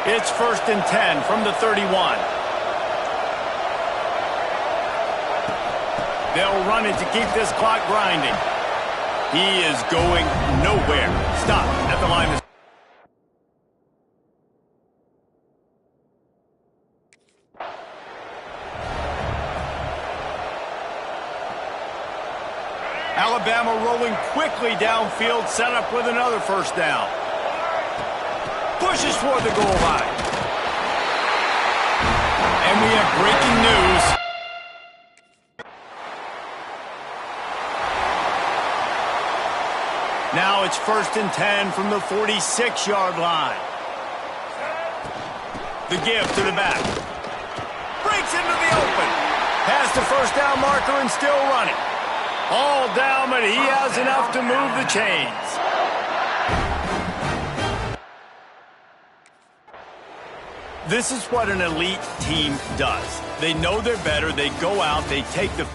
It's 1st and 10 from the 31. They'll run it to keep this clock grinding. He is going nowhere. Stop at the line of... Alabama rolling quickly downfield, set up with another first down. Pushes toward the goal line. And we have breaking news. Now it's 1st and 10 from the 46-yard line. The give to the back. Breaks into the open. Past the first down marker and still running. All down, but he has enough to move the chains. This is what an elite team does. They know they're better. They go out. They take the...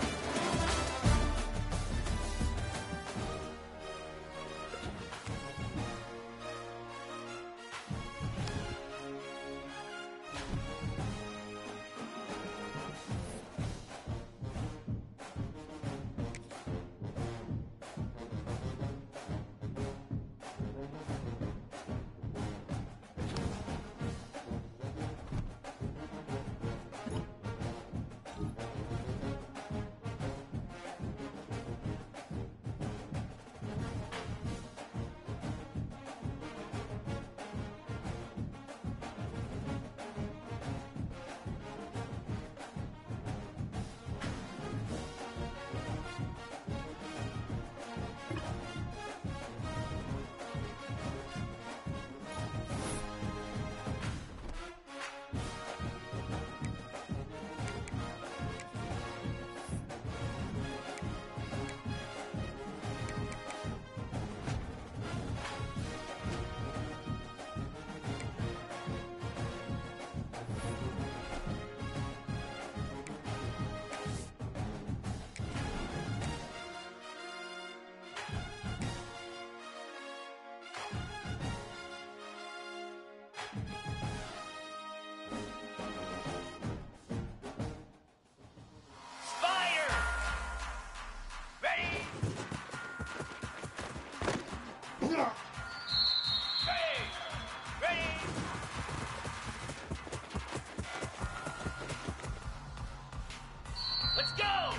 Let's go!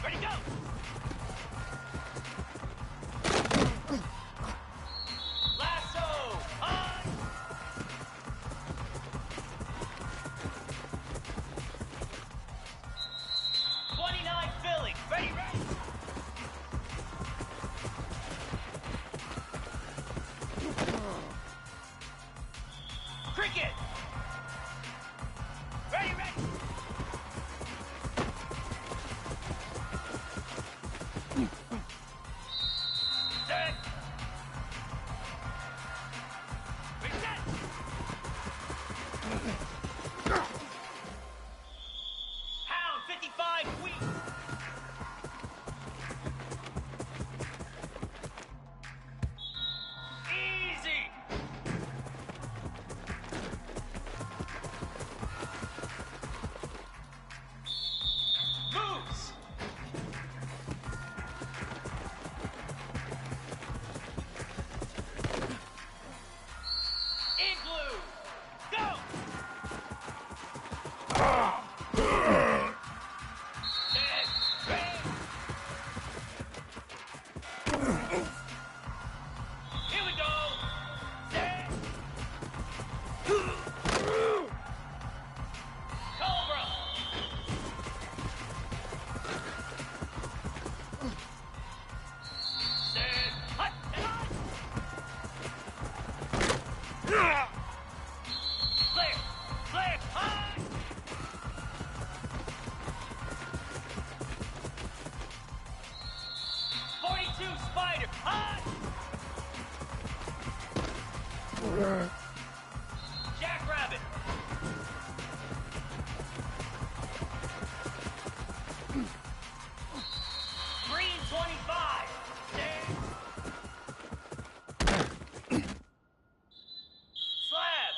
Ready, go! Lasso! On! Philly! Ready, ready! Cricket! Ready, ready! Set! Reset! Pound 55 wheat! Easy! Moves! Igloo! Go! Set! Ready! Here we go! Set! Cobra! Set! Hut! Hut! Flare! Flare! Hut! .42 Spider! Hut! Jackrabbit! Green 25! Stand! Slab!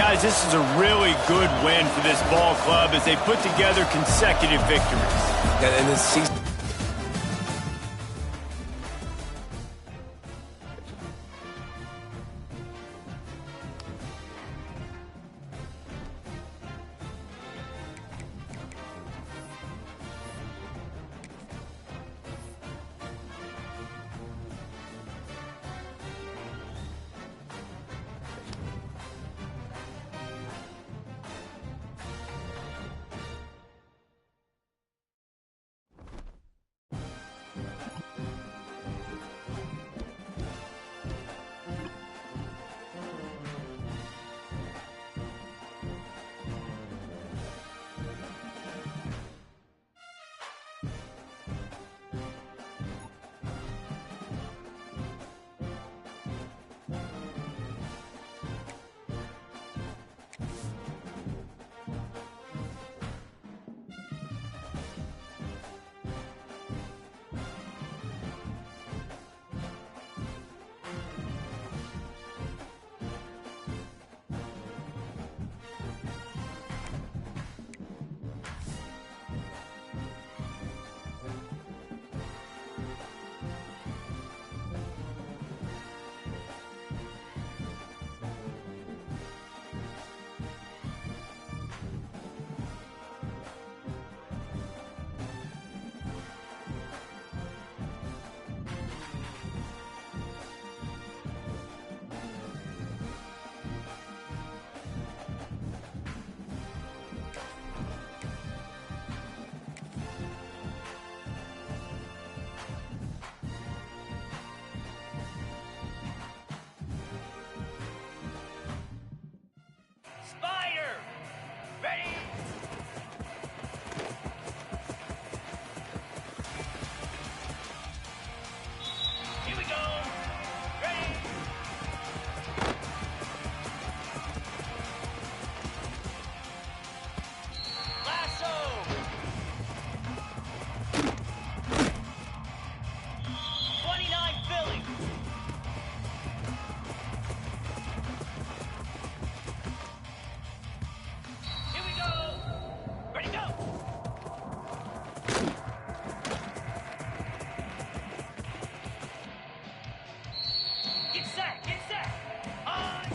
Guys, this is a really good win for this ball club as they put together consecutive victories. And this season. Spider! Ready? Here we go! Ready? Lasso! 29 Philly! Here we go! Ready, go! Get set! Get set! On!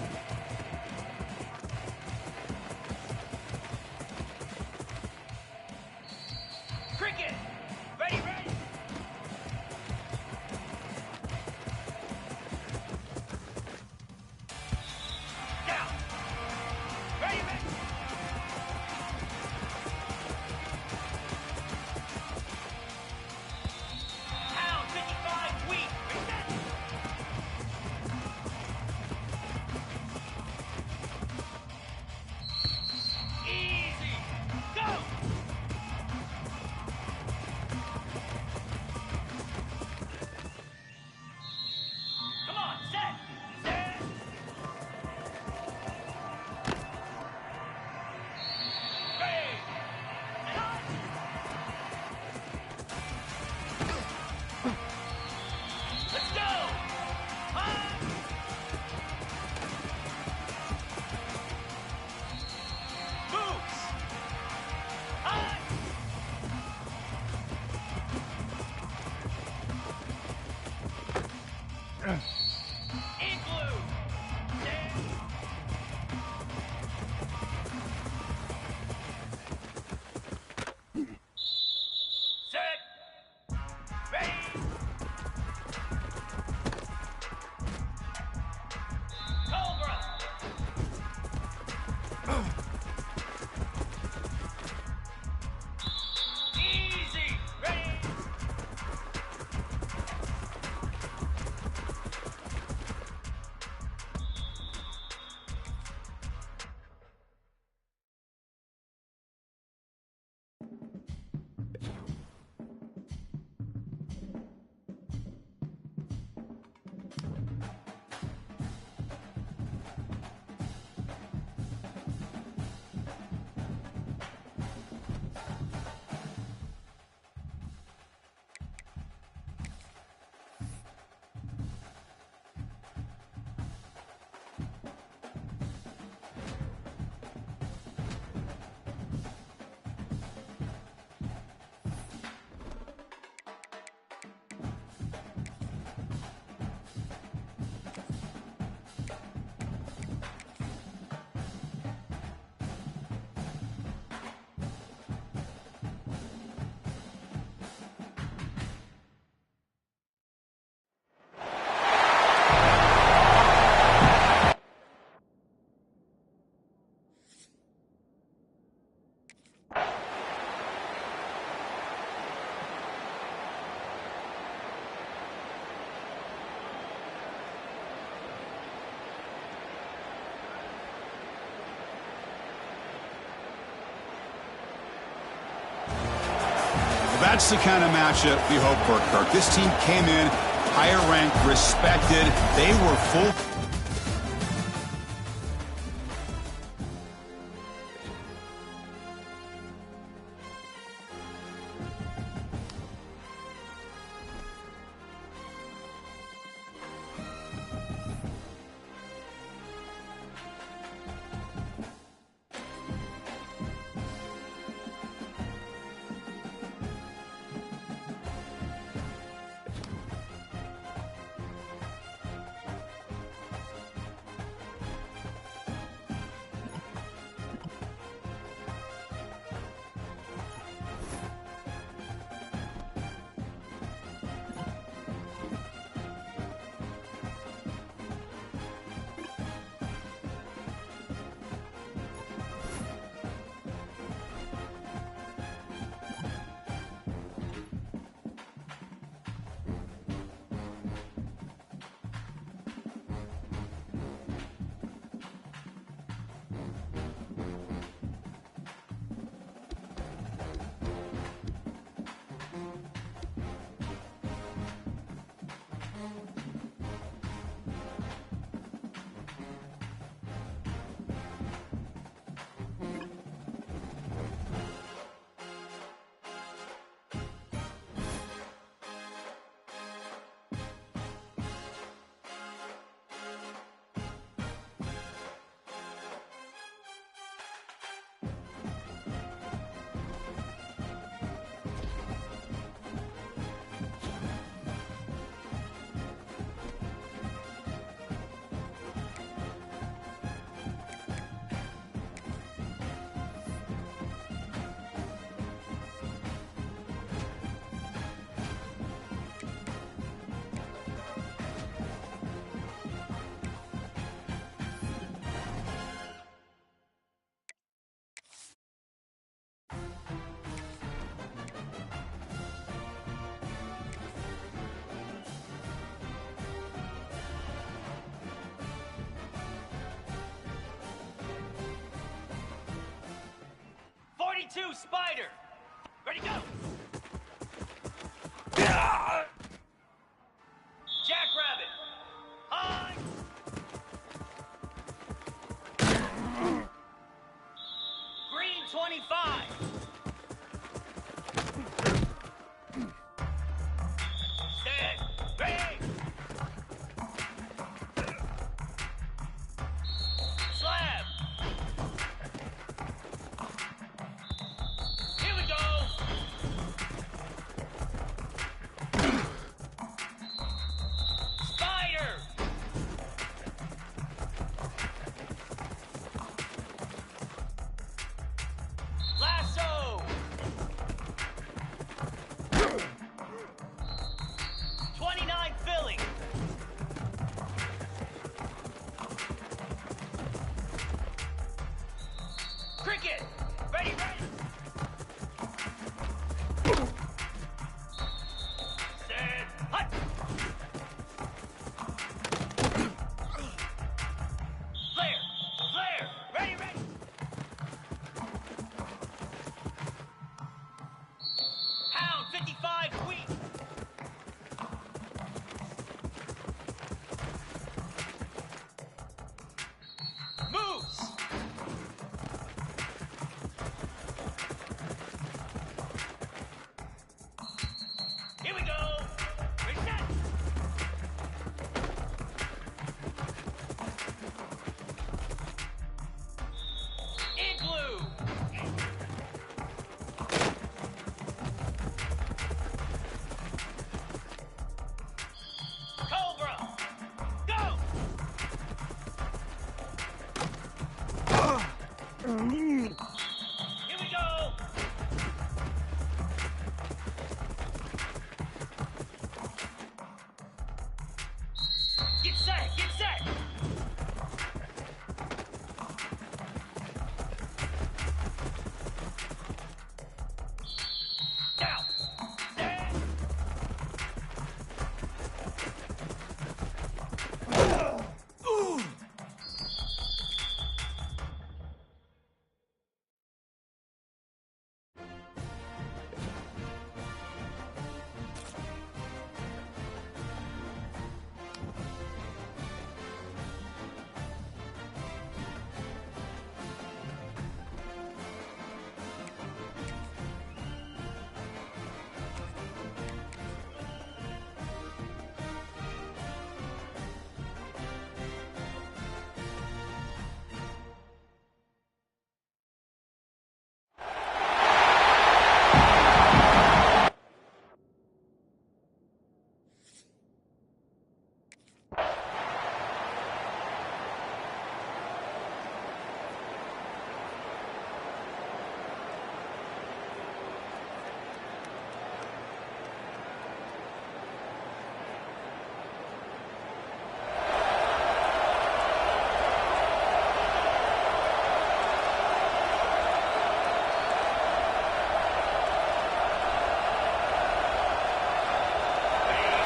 Cricket! Ready, ready! Down! Ready, ready! Pound 55 wheat! Reset! Easy! Go! Come on, set! Set! Ready! Cut! Let's go! On! Moves! On! Igloo! Stand! Set! Ready! Cobra! Easy! Ready! That's the kind of matchup you hope for, Kirk. This team came in higher ranked, respected. They were full. Spider! Ready, go! Jackrabbit! High! Green 25! Stand! Ready! Slab! Here we go! Spider! Lasso! 29 filling! Cricket! Ready, ready! Stand! Hut! Flare! Flare! Ready, ready! Hound 55 wheat! Moves! Here we go! Reset! Igloo! Cobra! Go! Here we go! Get set! Get set! Down! Stand!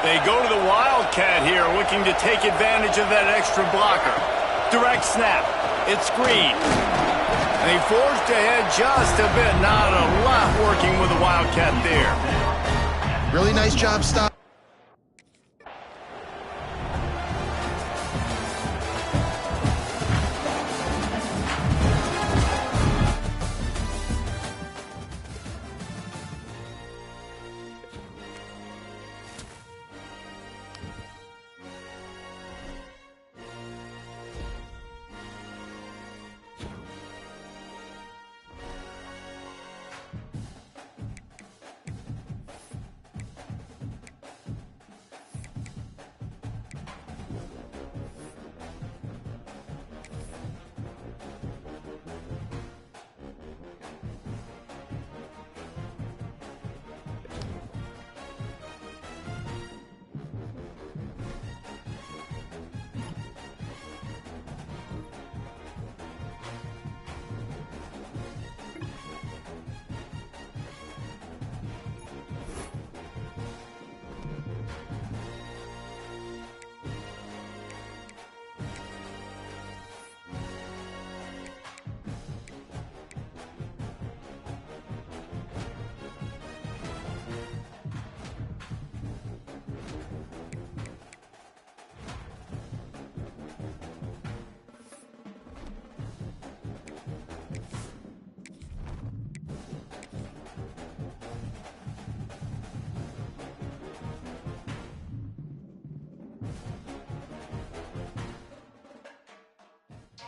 They go to the Wildcat here, looking to take advantage of that extra blocker. Direct snap. It's screen. They forged ahead just a bit. Not a lot working with the Wildcat there. Really nice job stop.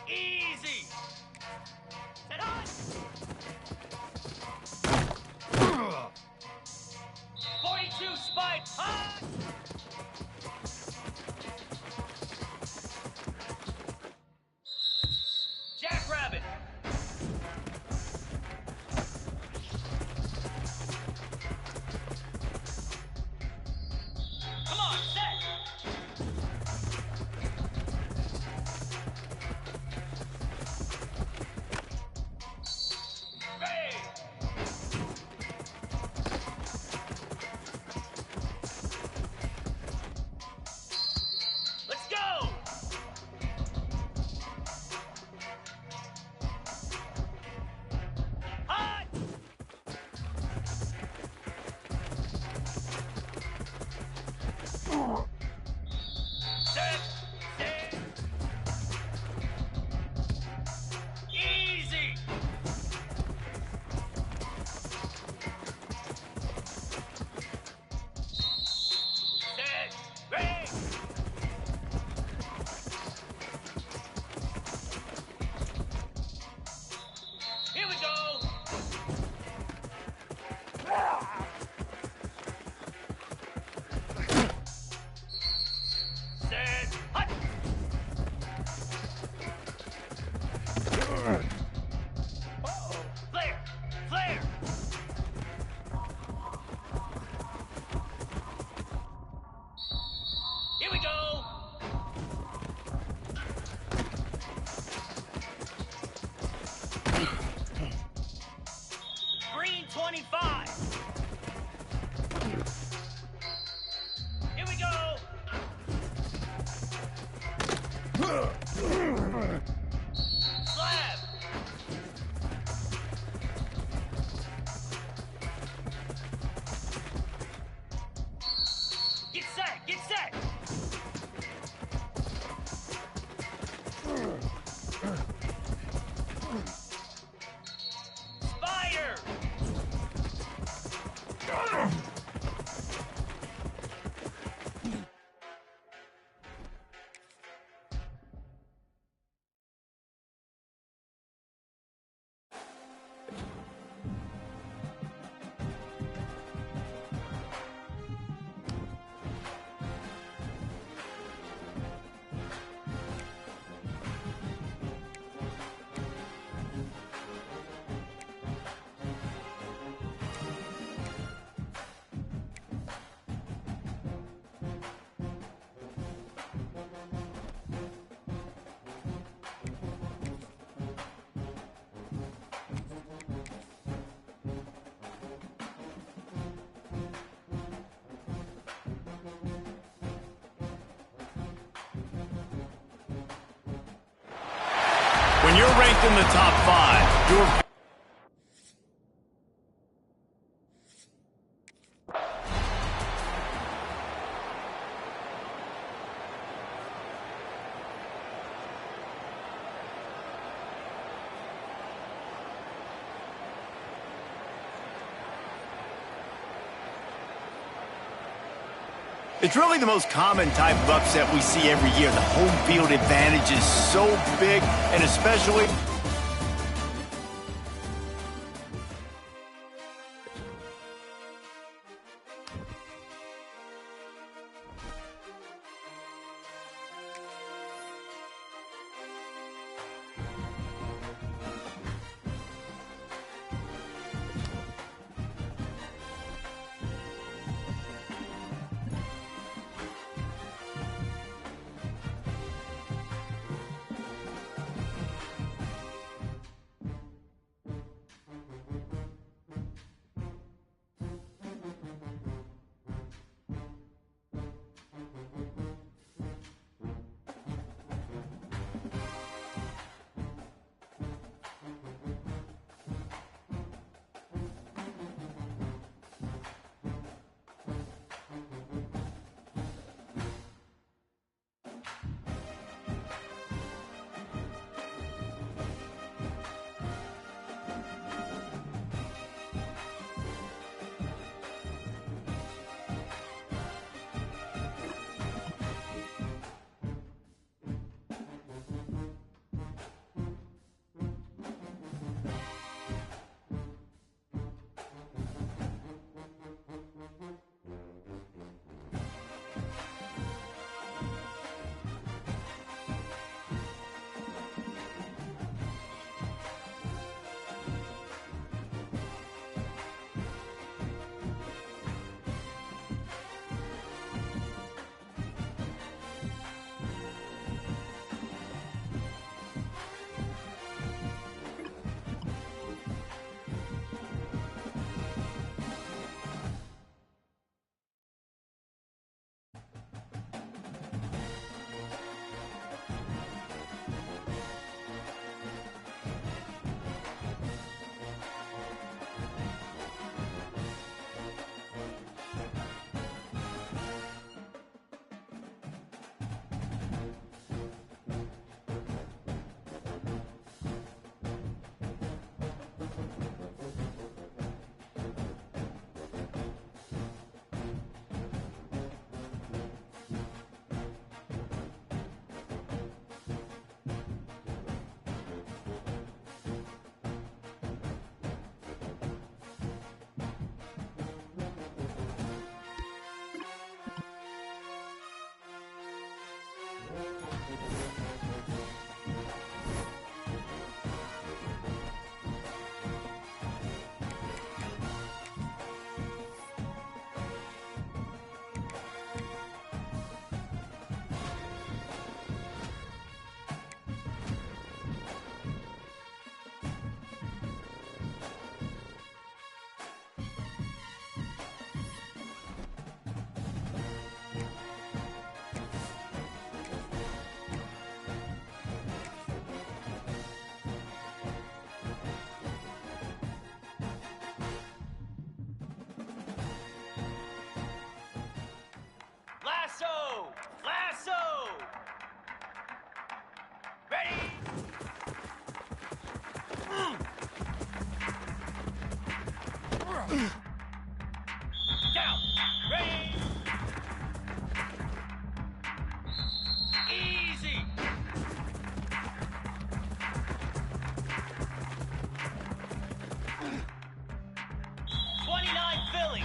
Easy. Set on. 42 spike. High. Jackrabbit. Come on, set. You're ranked in the top 5. You're It's really the most common type of upset we see every year. The home field advantage is so big, and especially... Lasso! Lasso! Ready? Down! Ready? Easy! Philly!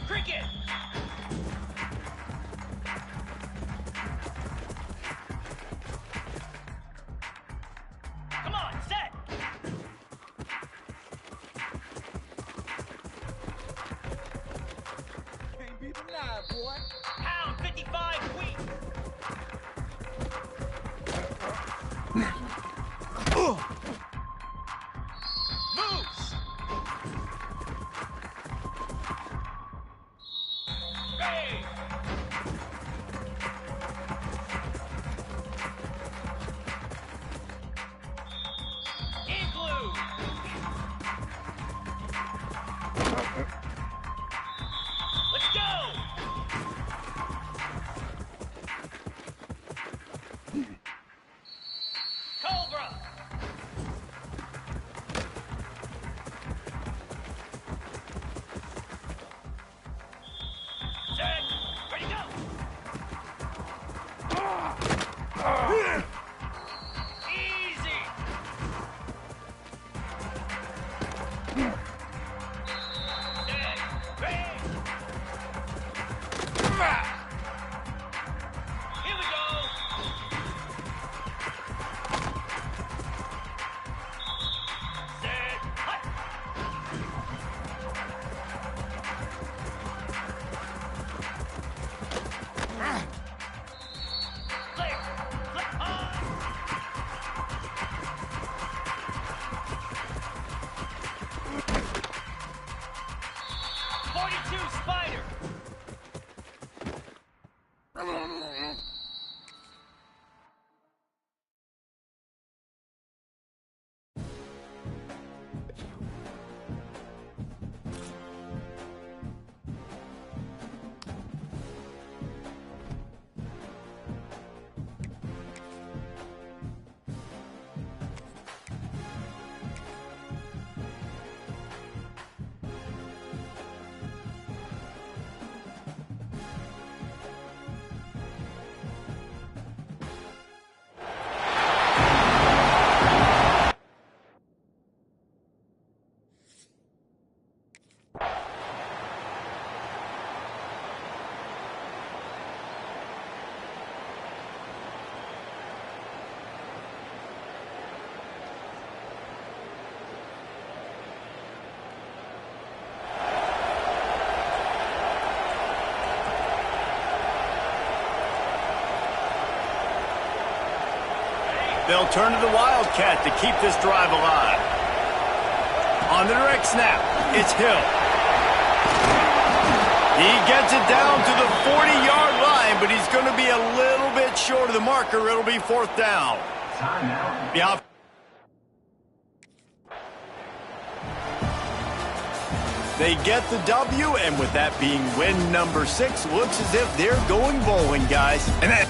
Cricket! Come on, set! Can't be denied, boy. Pound 55 wheat! Moves! Ready! Spider. They'll turn to the Wildcat to keep this drive alive. On the direct snap, it's Hill. He gets it down to the 40-yard line, but he's going to be a little bit short of the marker. It'll be 4th down. Yeah. They get the W, and with that being win number 6, looks as if they're going bowling, guys. And that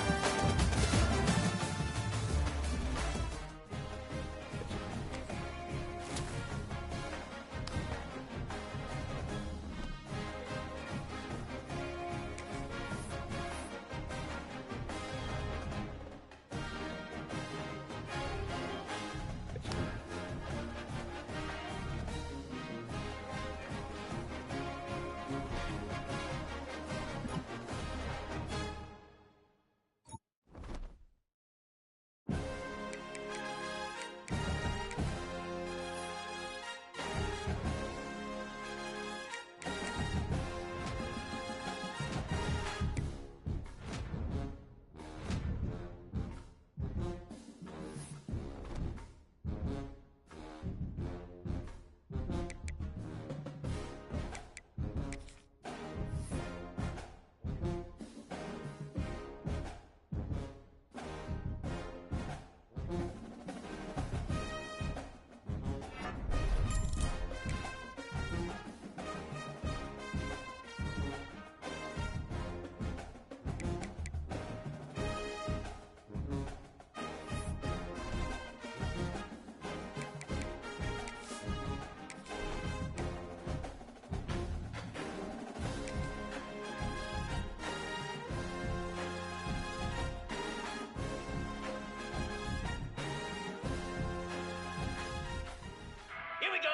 Here we go.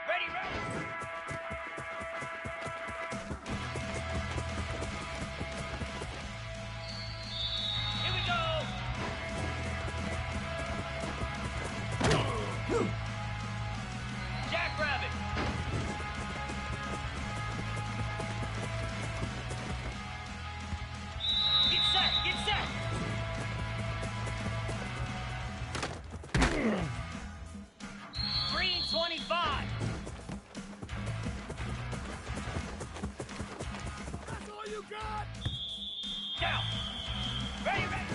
Ready, ready. Here we go. Jackrabbit. Get set, get set. Green 25. That's all you got? Down. Ready, ready.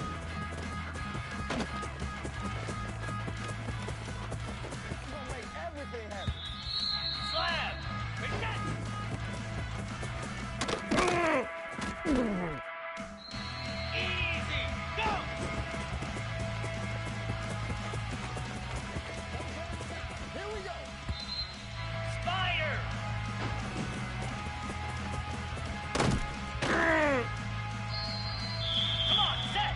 You're gonna make everything happen. Slab. Reset. Easy. Go. Here we go. Spider. Come on, set.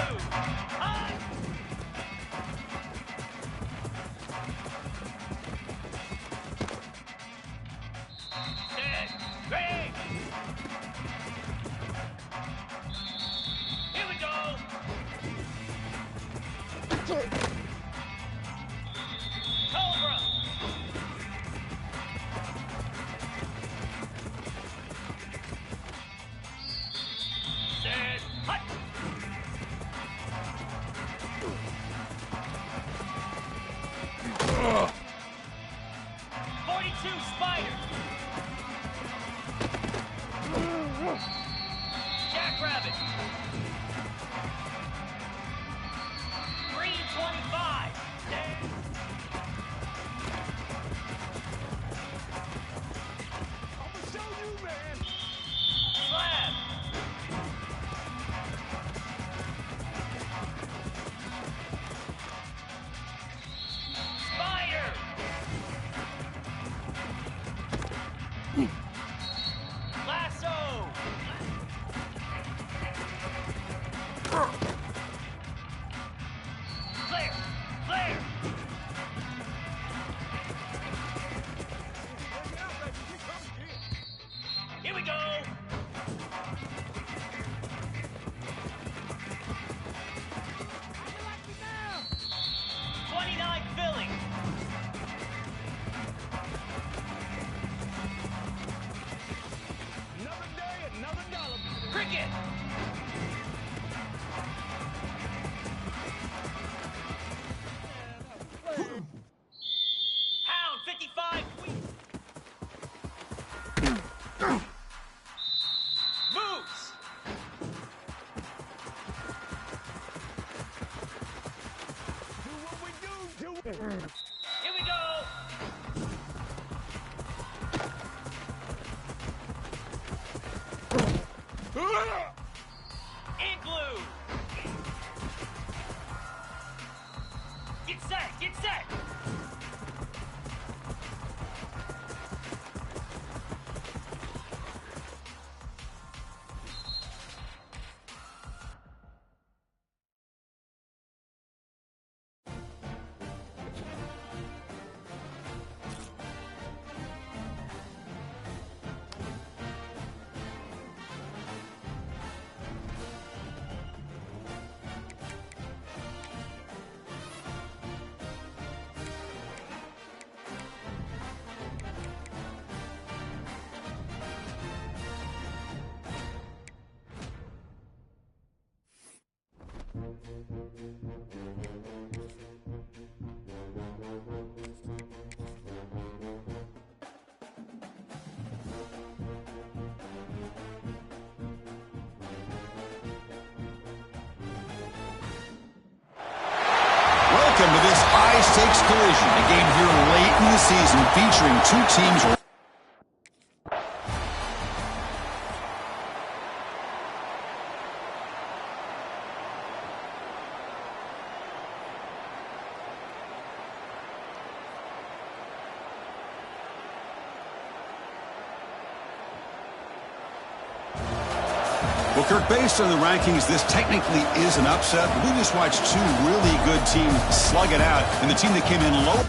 Blue. High. Set. Ready. Here we go. Cobra. Set. Hut. 42 Spider. Jackrabbit. Green 25. Set. I'ma show you, man. Slab. Spider. Lasso. Flare. Flare. Bring it out, baby. We coming in. Here we go. I can lock you down. 29 filling. Another day, another dollar. Cricket. Hound 55. Moose. Do what we do. Do it. Here we go. Igloo. Get set. Get set. Welcome to this high-stakes collision, a game here late in the season featuring two teams. Well, Kirk, based on the rankings, this technically is an upset. But we just watched two really good teams slug it out, and the team that came in low.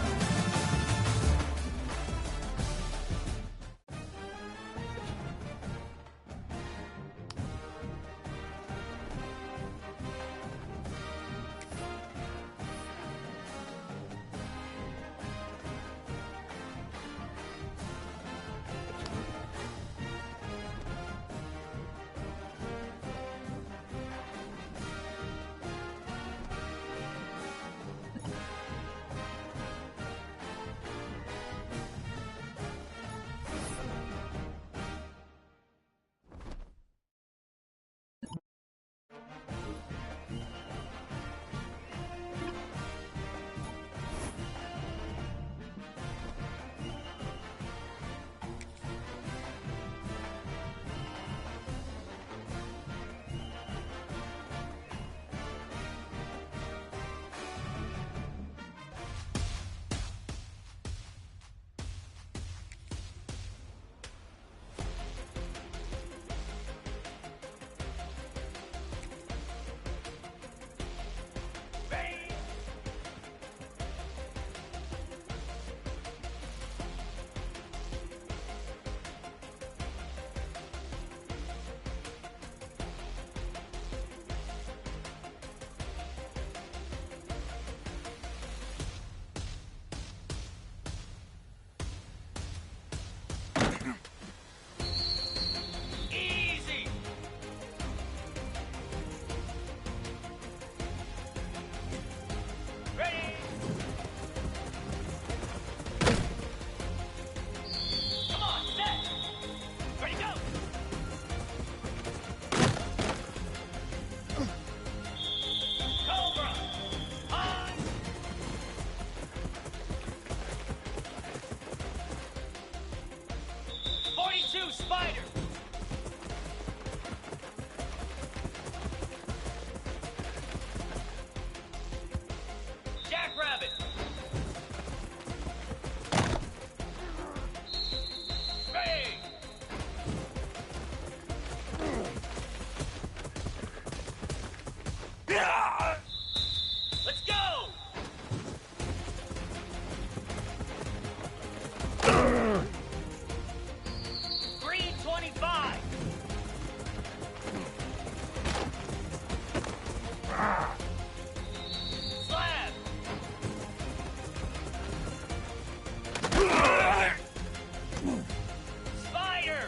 Let's go! Green 25. Slab. Spider.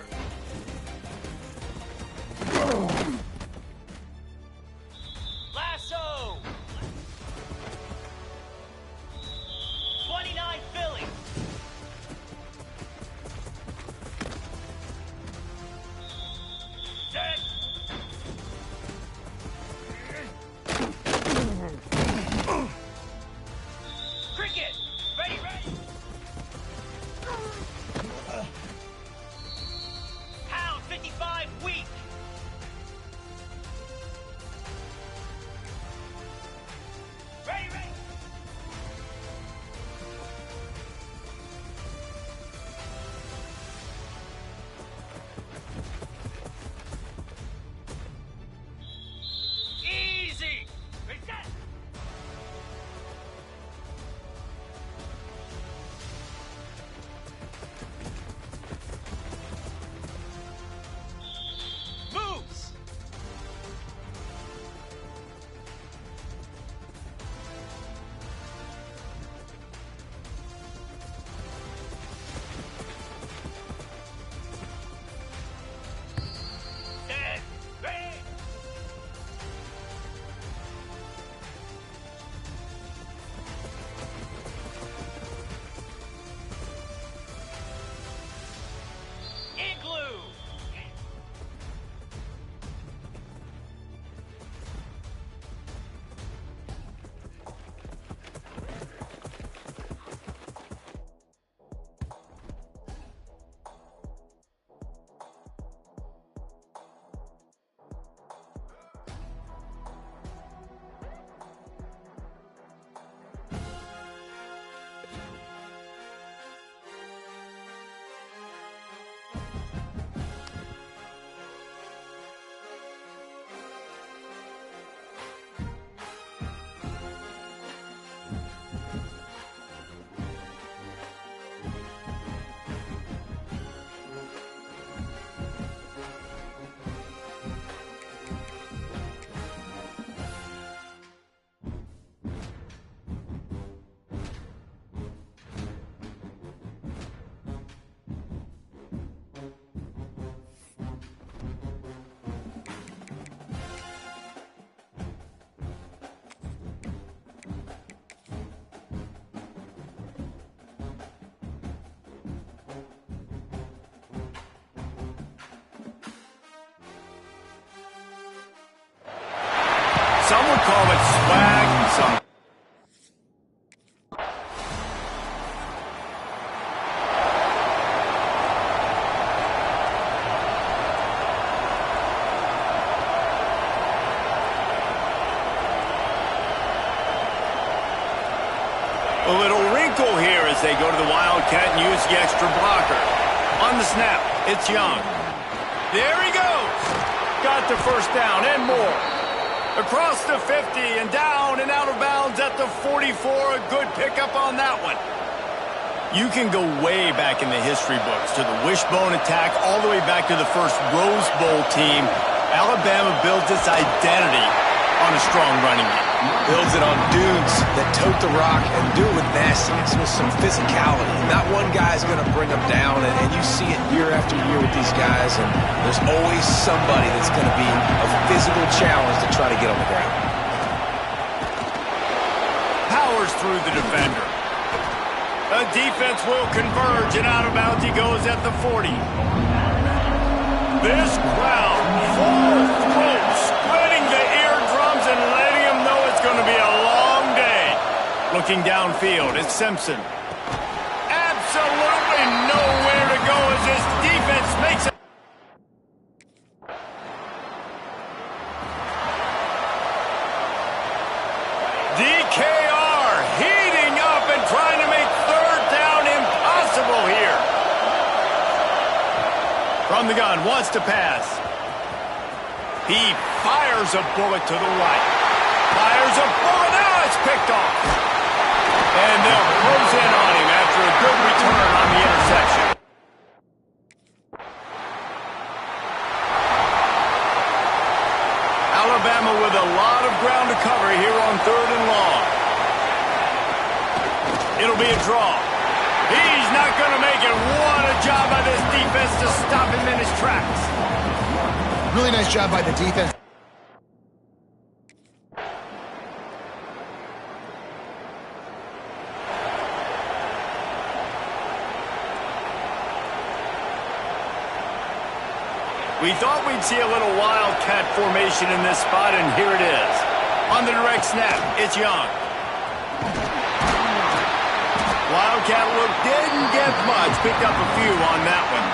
Lasso. 29 Philly. Set. Cricket. Ready, ready. Pound 55 weak. Ready, ready. Easy. Reset. Moves. Set. Ready. Igloo. Some would call it swag, and some... A little wrinkle here as they go to the Wildcat and use the extra blocker. On the snap, it's Young. There he goes! Got the first down and more. Across the 50 and down and out of bounds at the 44. A good pickup on that one. You can go way back in the history books to the wishbone attack all the way back to the first Rose Bowl team. Alabama builds its identity on a strong running game. Builds it on dudes that tote the rock and do it with nastiness, with some physicality. Not one guy's going to bring them down, and you see it year after year with these guys, and there's always somebody that's going to be a physical challenge to try to get on the ground. Powers through the defender. The defense will converge, and out of bounds he goes at the 40. This crowd, full throat, spreading the eardrums and letting them know it's going to be a long day. Looking downfield, it's Simpson. Absolutely nowhere to go as this defense makes it. DKR heating up and trying to make third down impossible here. From the gun, wants to pass. He fires a bullet to the right. Fires a bullet. Now it's picked off. And they'll close in on him after a good return on the interception. Alabama with a lot of ground to cover here on 3rd and long. It'll be a draw. He's not going to make it. What a job by this defense to stop him in his tracks. Really nice job by the defense. We thought we'd see a little wildcat formation in this spot, and here it is. On the direct snap, it's Young. Wildcat look didn't get much. Picked up a few on that one.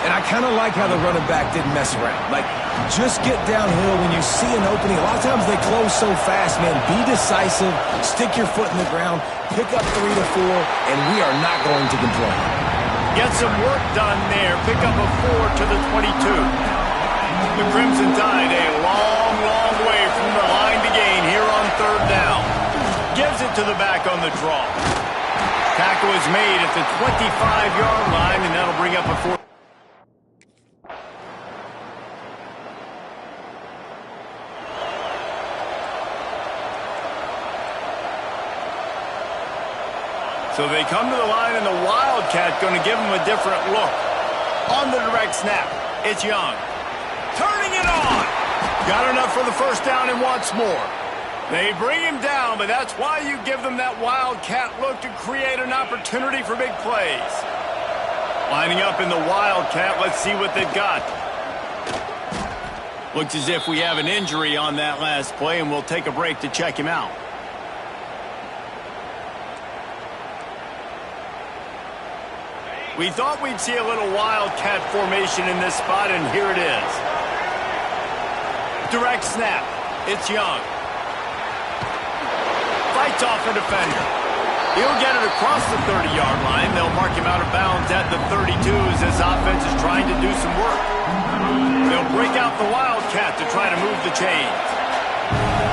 And I kind of like how the running back didn't mess around. Like, just get downhill when you see an opening. A lot of times they close so fast, man. Be decisive, stick your foot in the ground, pick up 3 to 4, and we are not going to complain. Get some work done there. Pick up a 4 to the 22. The Crimson Tide a long, long way from the line to gain here on 3rd down. Gives it to the back on the draw. Tackle is made at the 25-yard line, and that'll bring up a 4. So they come to the line, and the Wildcat going to give them a different look. On the direct snap, it's Young. Turning it on. Got enough for the first down and wants more. They bring him down, but that's why you give them that Wildcat look to create an opportunity for big plays. Lining up in the Wildcat, let's see what they've got. Looks as if we have an injury on that last play, and we'll take a break to check him out. We thought we'd see a little Wildcat formation in this spot, and here it is. Direct snap. It's Young. Fights off a defender. He'll get it across the 30-yard line. They'll mark him out of bounds at the 32 as this offense is trying to do some work. They'll break out the Wildcat to try to move the chains.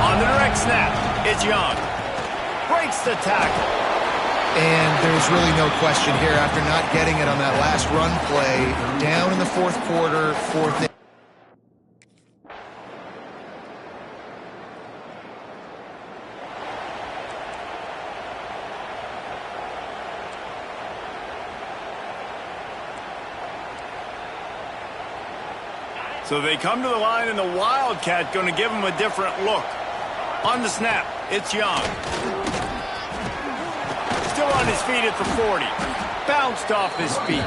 On the direct snap, it's Young. Breaks the tackle. And there's really no question here after not getting it on that last run play. Down in the 4th quarter, 4th. So they come to the line, and the Wildcat going to give them a different look. On the snap, it's Young. Still on his feet at the 40. Bounced off his feet.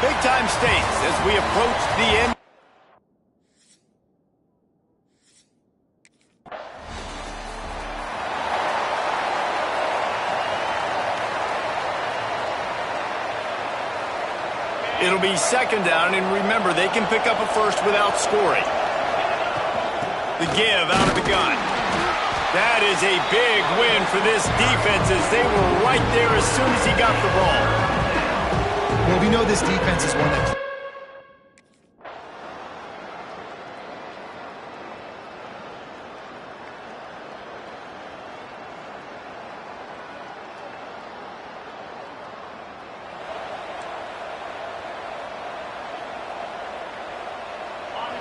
Big-time stakes as we approach the end. It'll be second down, and remember, they can pick up a first without scoring. The give out of the gun. That is a big win for this defense as they were right there as soon as he got the ball. Well, we know this defense is one that...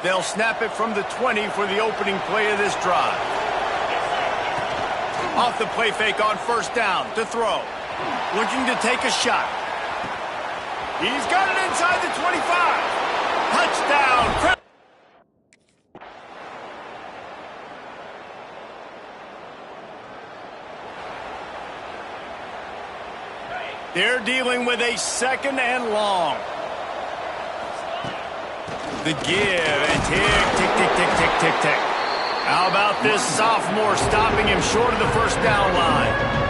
They'll snap it from the 20 for the opening play of this drive. Off the play fake on first down to throw. Looking to take a shot. He's got it inside the 25. Touchdown. They're dealing with a second and long. The give and tick. How about this sophomore stopping him short of the first down line?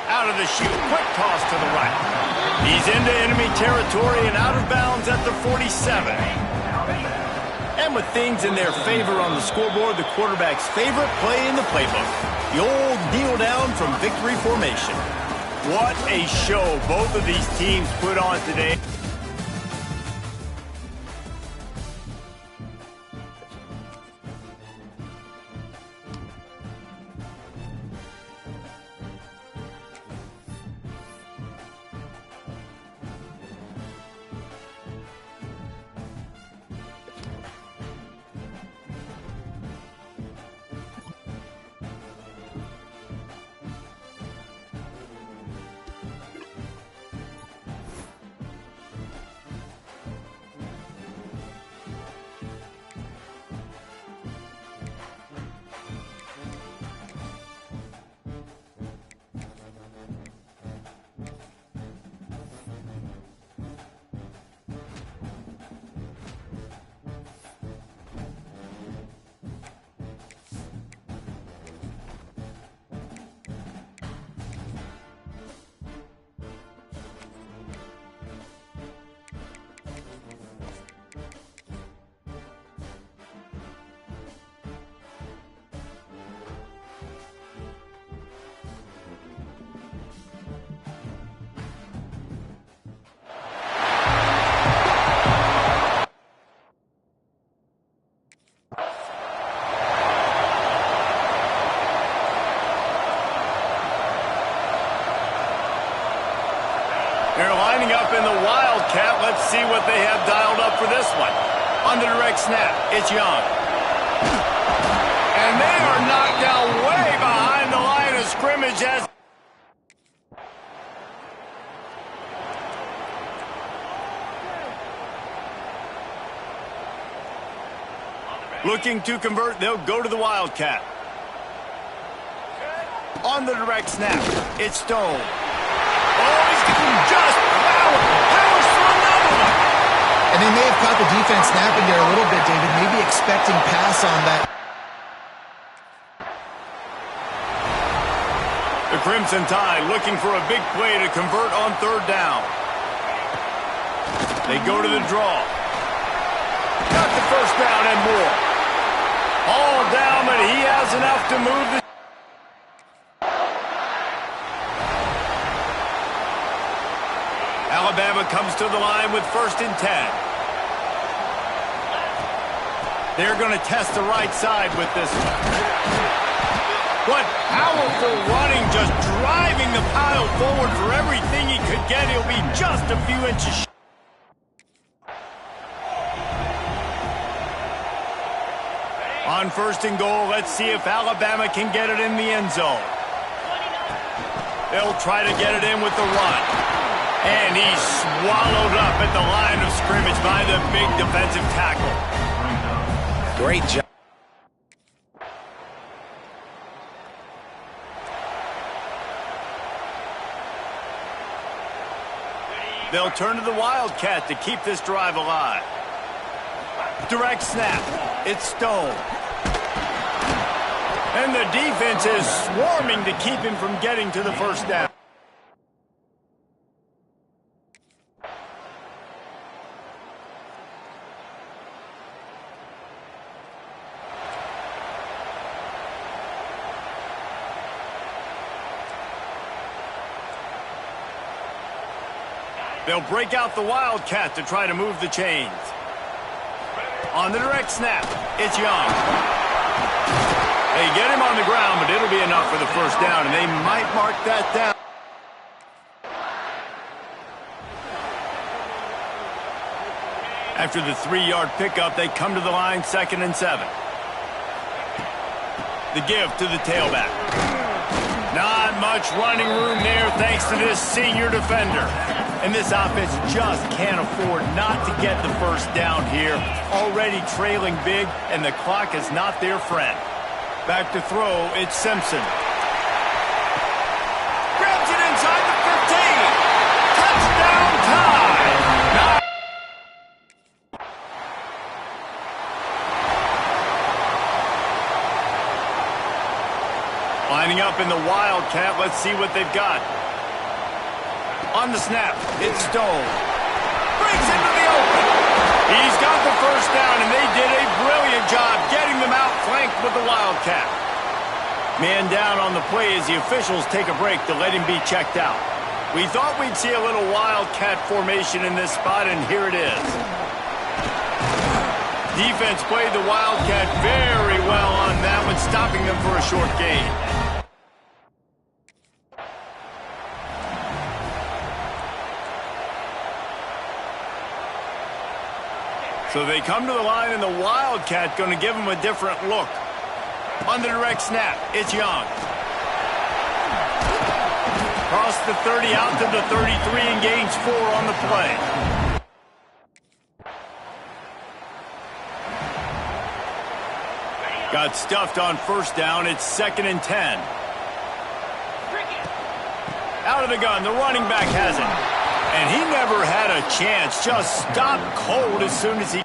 Out of the chute, quick toss to the right. He's into enemy territory and out of bounds at the 47. And with things in their favor on the scoreboard, the quarterback's favorite play in the playbook, the old kneel down from victory formation. What a show both of these teams put on today. see what they have dialed up for this one. On the direct snap, it's Young. And they are knocked down way behind the line of scrimmage as... Looking to convert, they'll go to the Wildcat. On the direct snap, it's Stone. Oh, he's getting just powers through another one. And they may have caught the defense snapping there a little bit, David, maybe expecting pass on that. The Crimson Tide looking for a big play to convert on third down. They go to the draw. Got the first down and more. All down, but he has enough to move the... Alabama comes to the line with 1st and 10. They're going to test the right side with this one. What powerful running, just driving the pile forward for everything he could get. He'll be just a few inches. On 1st and goal, let's see if Alabama can get it in the end zone. They'll try to get it in with the run. And he's swallowed up at the line of scrimmage by the big defensive tackle. Great job. They'll turn to the Wildcat to keep this drive alive. Direct snap. It's Stone. And the defense is swarming to keep him from getting to the first down. They'll break out the Wildcat to try to move the chains. On the direct snap, it's Young. They get him on the ground, but it'll be enough for the first down, and they might mark that down. After the 3-yard pickup, they come to the line 2nd and 7. The give to the tailback. Not much running room there thanks to this senior defender. And this offense just can't afford not to get the first down here. Already trailing big, and the clock is not their friend. Back to throw, it's Simpson. Grabs it inside the 15. Touchdown Tide. Lining up in the Wildcat, let's see what they've got. On the snap, it's Stone. Breaks into the open. He's got the first down, and they did a brilliant job getting them out flanked with the Wildcat. Man down on the play as the officials take a break to let him be checked out. We thought we'd see a little Wildcat formation in this spot, and here it is. Defense played the Wildcat very well on that one, stopping them for a short gain. So they come to the line, and the Wildcat going to give them a different look. On the direct snap, it's Young. Across the 30, out to the 33, and gains 4 on the play. Got stuffed on first down. It's 2nd and 10. Out of the gun, the running back has it. And he never had a chance, just stopped cold as soon as he...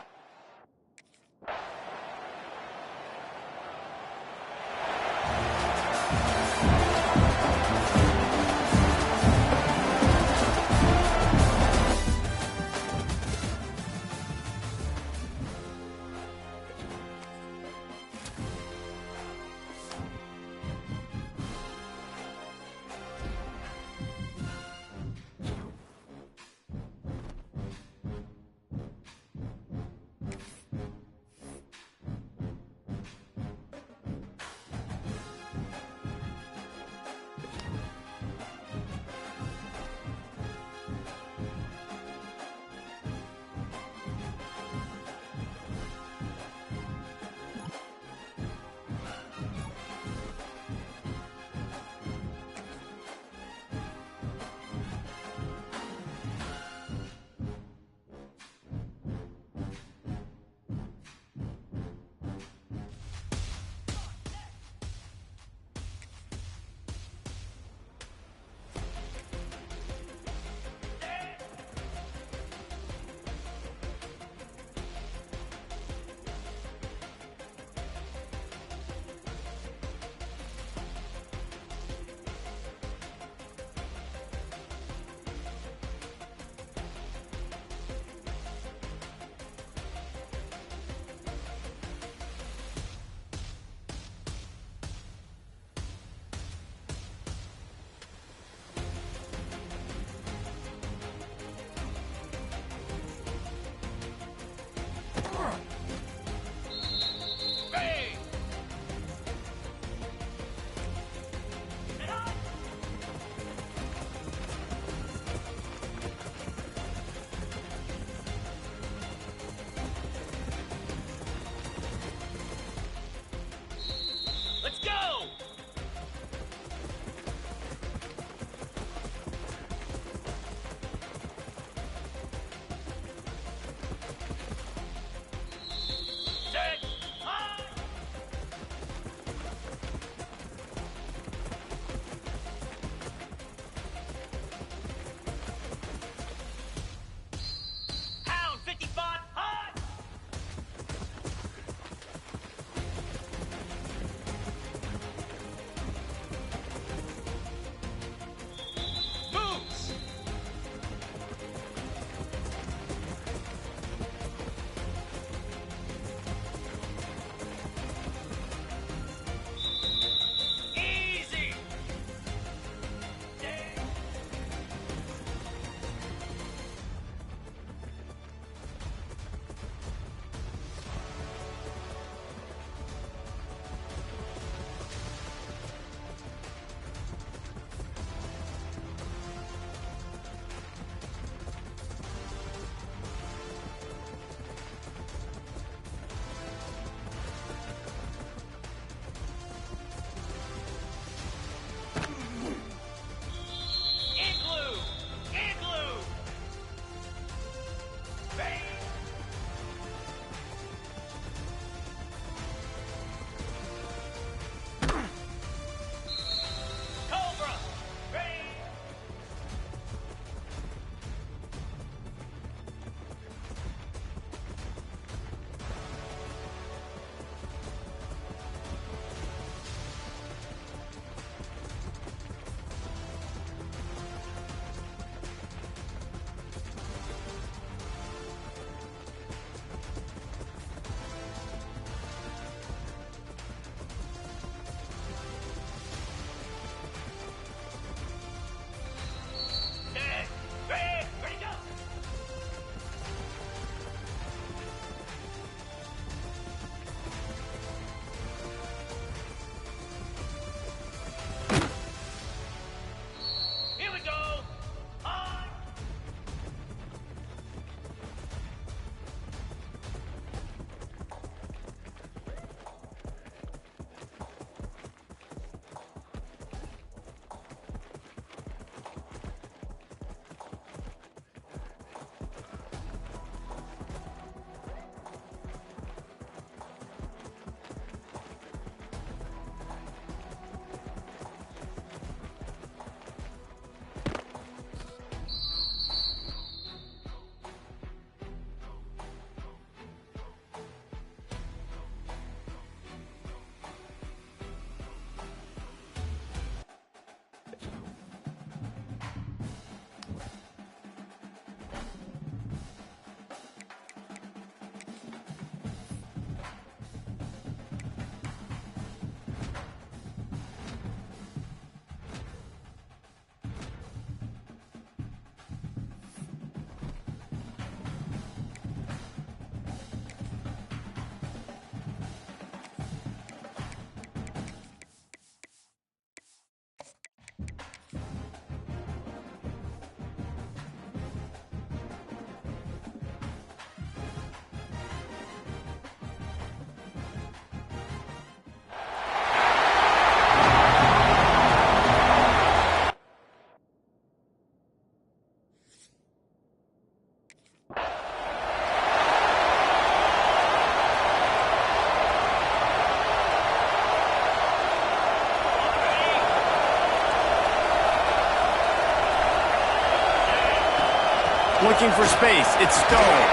looking for space. It's Stone.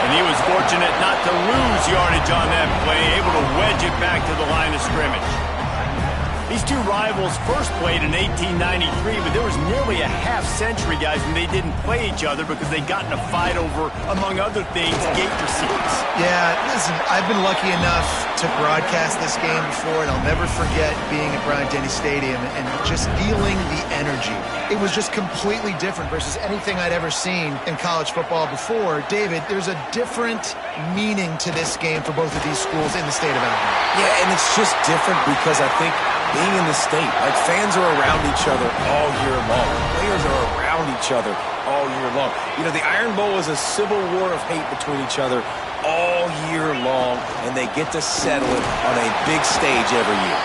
And he was fortunate not to lose yardage on that play, able to wedge it back to the line of scrimmage. These two rivals first played in 1893, but there was nearly a half-century, guys, when they didn't play each other because they got in a fight over, among other things, gate receipts. Yeah, listen, I've been lucky enough to broadcast this game before, and I'll never forget being at Bryant-Denny Stadium and just feeling the energy. It was just completely different versus anything I'd ever seen in college football before. David, there's a different meaning to this game for both of these schools in the state of Alabama. Yeah, and it's just different because I think being in the state, like fans are around each other all year long. Players are around each other all year long. You know, the Iron Bowl is a civil war of hate between each other all year long, and they get to settle it on a big stage every year.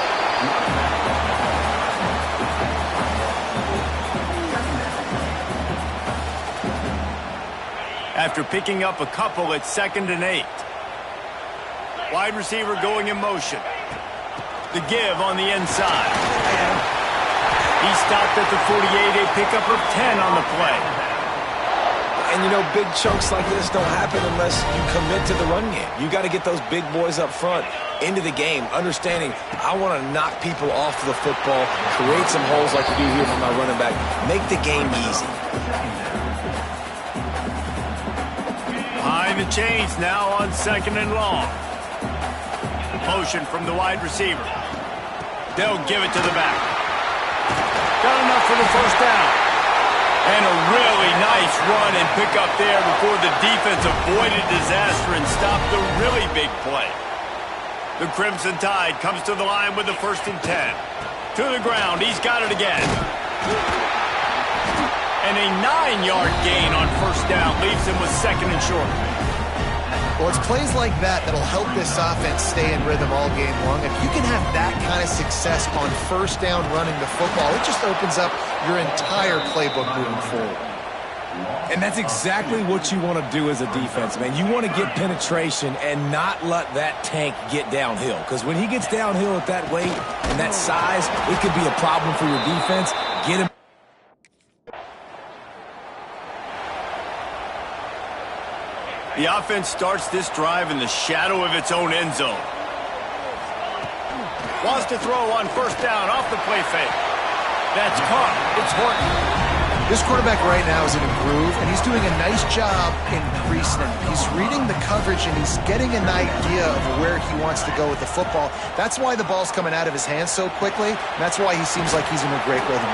After picking up a couple at 2nd and 8. Wide receiver going in motion. The give on the inside. He stopped at the 48, a pickup of 10 on the play. And, you know, big chunks like this don't happen unless you commit to the run game. You got to get those big boys up front into the game, understanding I want to knock people off the football, create some holes like we do here for my running back, make the game easy. Behind the chains now on 2nd and long. Motion from the wide receiver. They'll give it to the back. Got enough for the first down. And a really nice run and pick up there before the defense avoided disaster and stopped the really big play. The Crimson Tide comes to the line with the 1st and 10. To the ground, he's got it again. And a 9-yard gain on first down leaves him with 2nd and short. Well, it's plays like that that'll help this offense stay in rhythm all game long. If you can have that kind of success on first down running the football, it just opens up your entire playbook moving forward. And that's exactly what you want to do as a defense, man. You want to get penetration and not let that tank get downhill. Because when he gets downhill at that weight and that size, it could be a problem for your defense. Get him. The offense starts this drive in the shadow of its own end zone. Wants to throw on first down off the play fake. That's caught. It's Horton. This quarterback right now is in a groove, and he's doing a nice job in pre-snap. He's reading the coverage, and he's getting an idea of where he wants to go with the football. That's why the ball's coming out of his hands so quickly, and that's why he seems like he's in a great rhythm.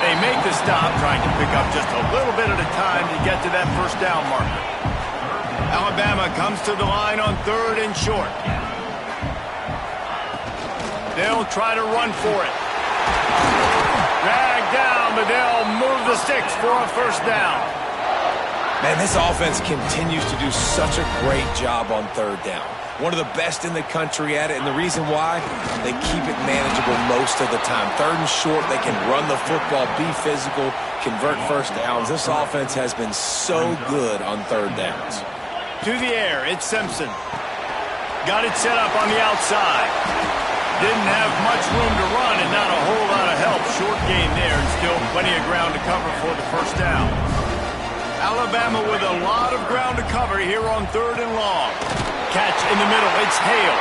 They make the stop, trying to pick up just a little bit at a time to get to that first down marker. Alabama comes to the line on 3rd and short. They'll try to run for it. Dragged down, but they'll move the sticks for a first down. Man, this offense continues to do such a great job on 3rd down. One of the best in the country at it, and the reason why, they keep it manageable most of the time. 3rd and short, they can run the football, be physical, convert first downs. This offense has been so good on 3rd downs. To the air, it's Simpson. Got it set up on the outside. Didn't have much room to run and not a whole lot of help. Short gain there and still plenty of ground to cover for the first down. Alabama with a lot of ground to cover here on 3rd and long. Catch in the middle, it's Hale.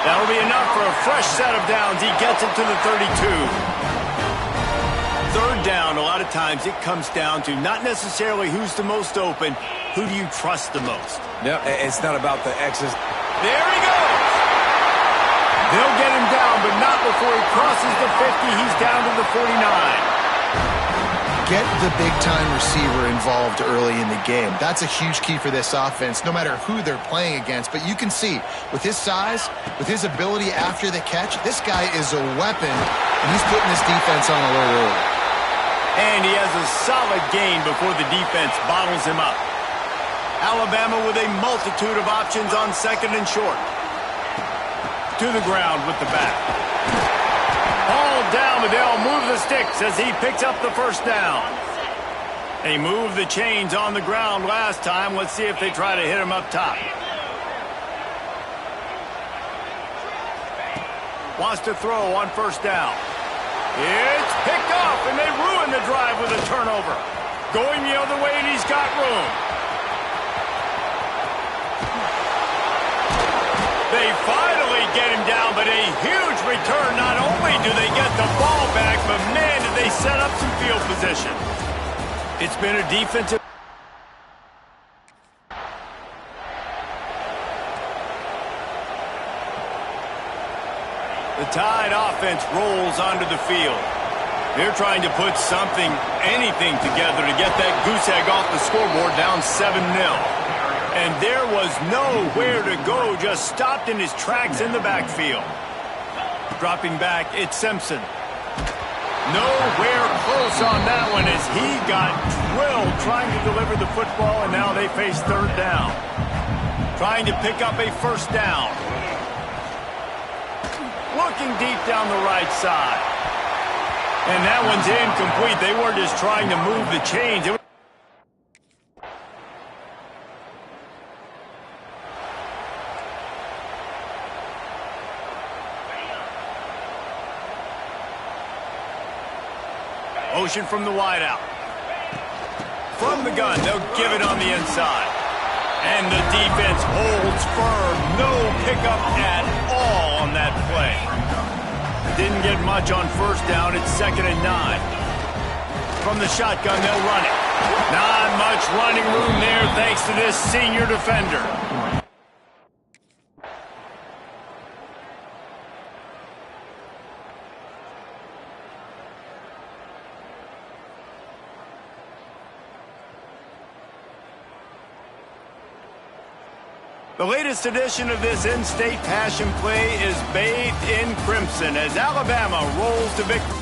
That'll be enough for a fresh set of downs. He gets it to the 32. 3rd down, a lot of times it comes down to not necessarily who's the most open, who do you trust the most? No, it's not about the X's. There he goes. They'll get him down, but not before he crosses the 50. He's down to the 49. Get the big-time receiver involved early in the game. That's a huge key for this offense, no matter who they're playing against. But you can see, with his size, with his ability after the catch, this guy is a weapon, and he's putting this defense on alert early. And he has a solid gain before the defense bottles him up. Alabama with a multitude of options on 2nd and short. To the ground with the back. Hauled down, but they'll move the sticks as he picks up the first down. They moved the chains on the ground last time. Let's see if they try to hit him up top. Wants to throw on first down. It's picked off, and they ruin the drive with a turnover. going the other way, and he's got room. They finally get him down, but a huge return. Not only do they get the ball back, but man, did they set up some field position. It's been a defensive... The Tide offense rolls onto the field. They're trying to put something, anything together to get that goose egg off the scoreboard, down 7-0. And there was nowhere to go, just stopped in his tracks in the backfield. Dropping back, it's Simpson. Nowhere close on that one as he got drilled trying to deliver the football, and now they face third down. Trying to pick up a first down. Looking deep down the right side. And that one's incomplete. They were just trying to move the chains. Motion from the wideout. From the gun, they'll give it on the inside. And the defense holds firm. No pickup at all on that play. Didn't get much on first down. It's 2nd and 9. From the shotgun, they'll run it. Not much running room there thanks to this senior defender. The latest edition of this in-state passion play is bathed in crimson as Alabama rolls to victory.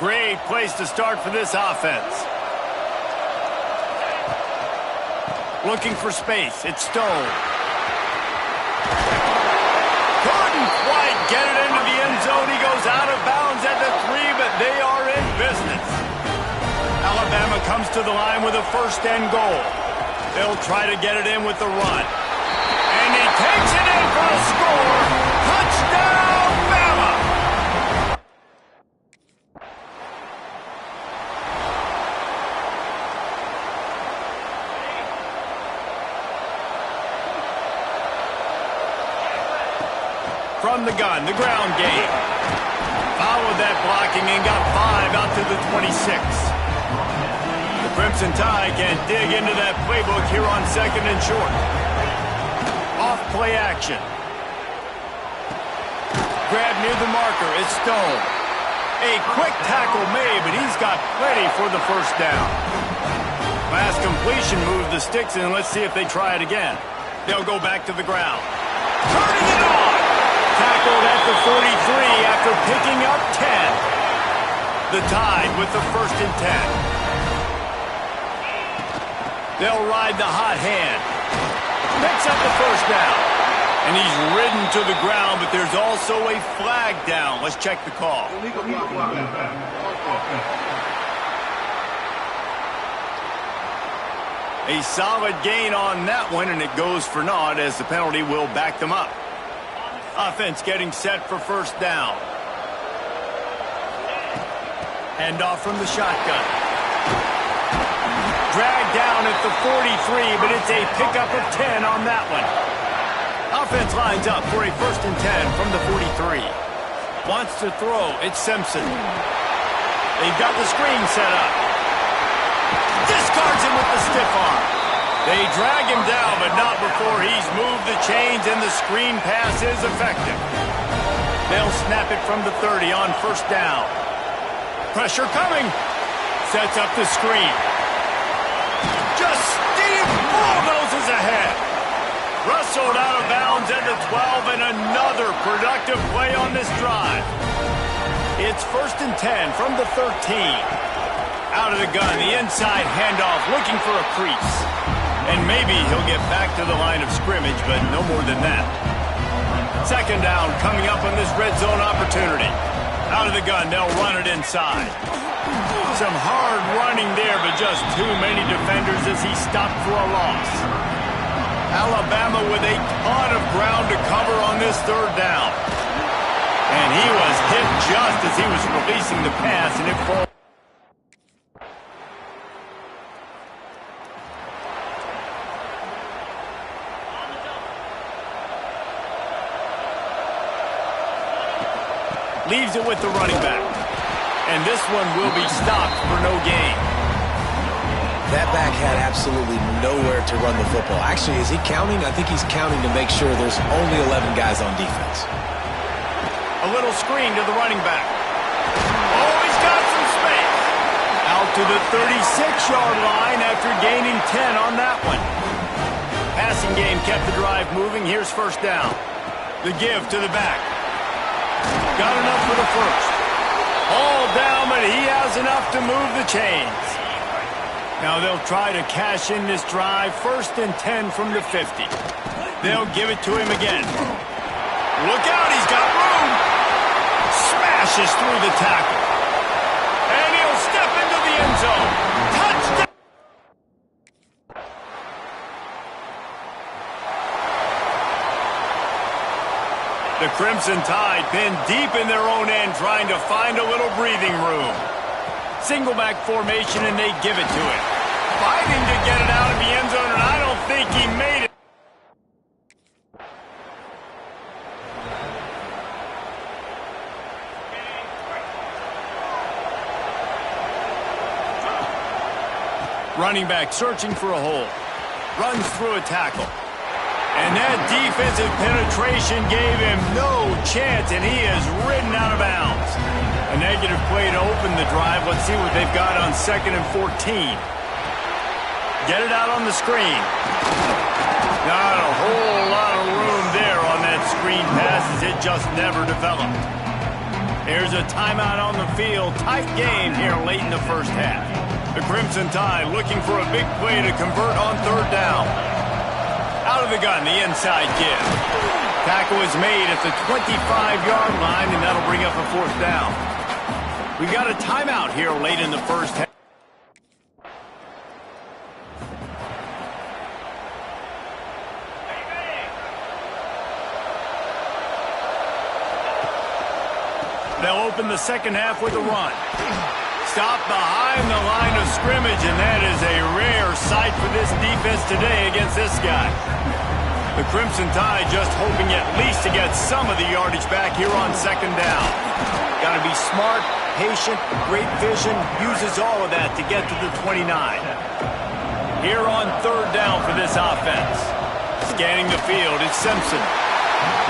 Great place to start for this offense. Looking for space. It's Stone. Couldn't quite get it into the end zone. He goes out of bounds at the 3, but they are in business. Alabama comes to the line with a first and goal. They'll try to get it in with the run. And he takes it in for a score. Touchdown, Bama! From the gun, the ground game. Followed that blocking and got 5 out to the 26. The Crimson Tide can dig into that playbook here on second and short. Off play action. Grab near the marker. It's Stone. A quick tackle made, but he's got plenty for the first down. Last completion moved the sticks, and let's see if they try it again. They'll go back to the ground. Turning it on. Tackled at the 43 after picking up 10. The Tide with the first and 10. They'll ride the hot hand. Picks up the first down. And he's ridden to the ground, but there's also a flag down. Let's check the call. A solid gain on that one, and it goes for naught as the penalty will back them up. Offense getting set for first down. Handoff from the shotgun. Dragged down at the 43, but it's a pickup of 10 on that one. Offense lines up for a first and 10 from the 43. Wants to throw. It's Simpson. They've got the screen set up. Discards him with the stiff arm. They drag him down, but not before he's moved the chains, and the screen pass is effective. They'll snap it from the 30 on first down. Pressure coming. Sets up the screen. Just Steve bulldozes ahead. Rustled out of bounds at the 12, and another productive play on this drive. It's first and 10 from the 13. Out of the gun, the inside handoff, looking for a crease. And maybe he'll get back to the line of scrimmage, but no more than that. Second down coming up on this red zone opportunity. Out of the gun, they'll run it inside. Some hard running there, but just too many defenders as he stopped for a loss. Alabama with a ton of ground to cover on this third down. And he was hit just as he was releasing the pass, and it falls. Leaves it with the running back. And this one will be stopped for no gain. That back had absolutely nowhere to run the football. Actually, is he counting? I think he's counting to make sure there's only 11 guys on defense. A little screen to the running back. Oh, he's got some space. Out to the 36-yard line after gaining 10 on that one. Passing game kept the drive moving. Here's first down. The give to the back. Got enough for the first. All down, but he has enough to move the chains. Now they'll try to cash in this drive. First and 10 from the 50. They'll give it to him again. Look out, he's got room. Smashes through the tackle. And he'll step into the end zone. Touchdown! The Crimson Tide pinned deep in their own end, trying to find a little breathing room. Single back formation, and they give it to him. Fighting to get it out of the end zone, and I don't think he made it. Running back searching for a hole. Runs through a tackle. And that defensive penetration gave him no chance, and he is ridden out of bounds. A negative play to open the drive. Let's see what they've got on second and 14. Get it out on the screen. Not a whole lot of room there on that screen pass as it just never developed. There's a timeout on the field. Tight game here late in the first half. The Crimson Tide looking for a big play to convert on third down. Out of the gun, the inside give. Tackle is made at the 25-yard line, and that'll bring up a fourth down. We've got a timeout here late in the first half. They'll open the second half with a run. Stop behind the line of scrimmage, and that is a rare sight for this defense today against this guy. The Crimson Tide just hoping at least to get some of the yardage back here on second down. Got to be smart, patient, great vision, uses all of that to get to the 29. Here on third down for this offense. Scanning the field, it's Simpson.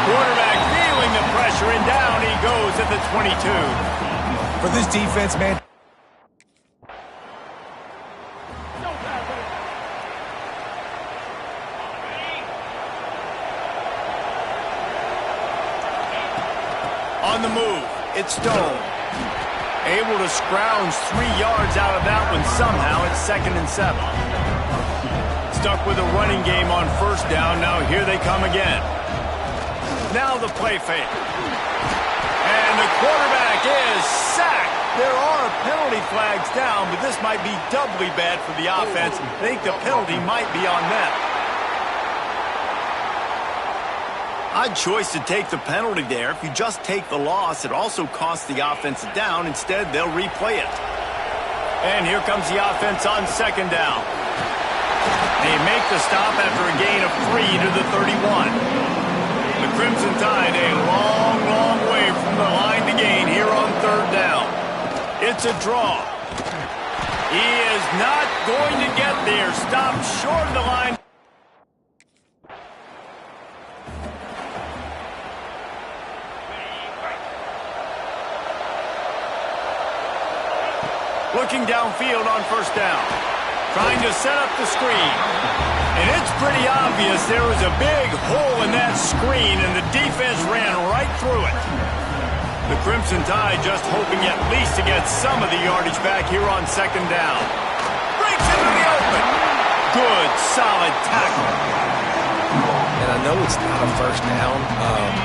Quarterback feeling the pressure, and down he goes at the 22. For this defense, man. On the move, it's Stone. Able to scrounge 3 yards out of that one somehow. It's 2nd and 7. Stuck with a running game on first down. Now here they come again. Now the play fake. And the quarterback is sacked. There are penalty flags down, but this might be doubly bad for the offense. I think the penalty might be on them. Odd choice to take the penalty there. If you just take the loss, it also costs the offense a down. Instead, they'll replay it. And here comes the offense on second down. They make the stop after a gain of 3 to the 31. The Crimson Tide a long, long way from the line to gain here on third down. It's a draw. He is not going to get there. Stopped short of the line. Looking downfield on first down. Trying to set up the screen. And it's pretty obvious there was a big hole in that screen, and the defense ran right through it. The Crimson Tide just hoping at least to get some of the yardage back here on second down. Breaks into the open. Good, solid tackle. And I know it's not a first down,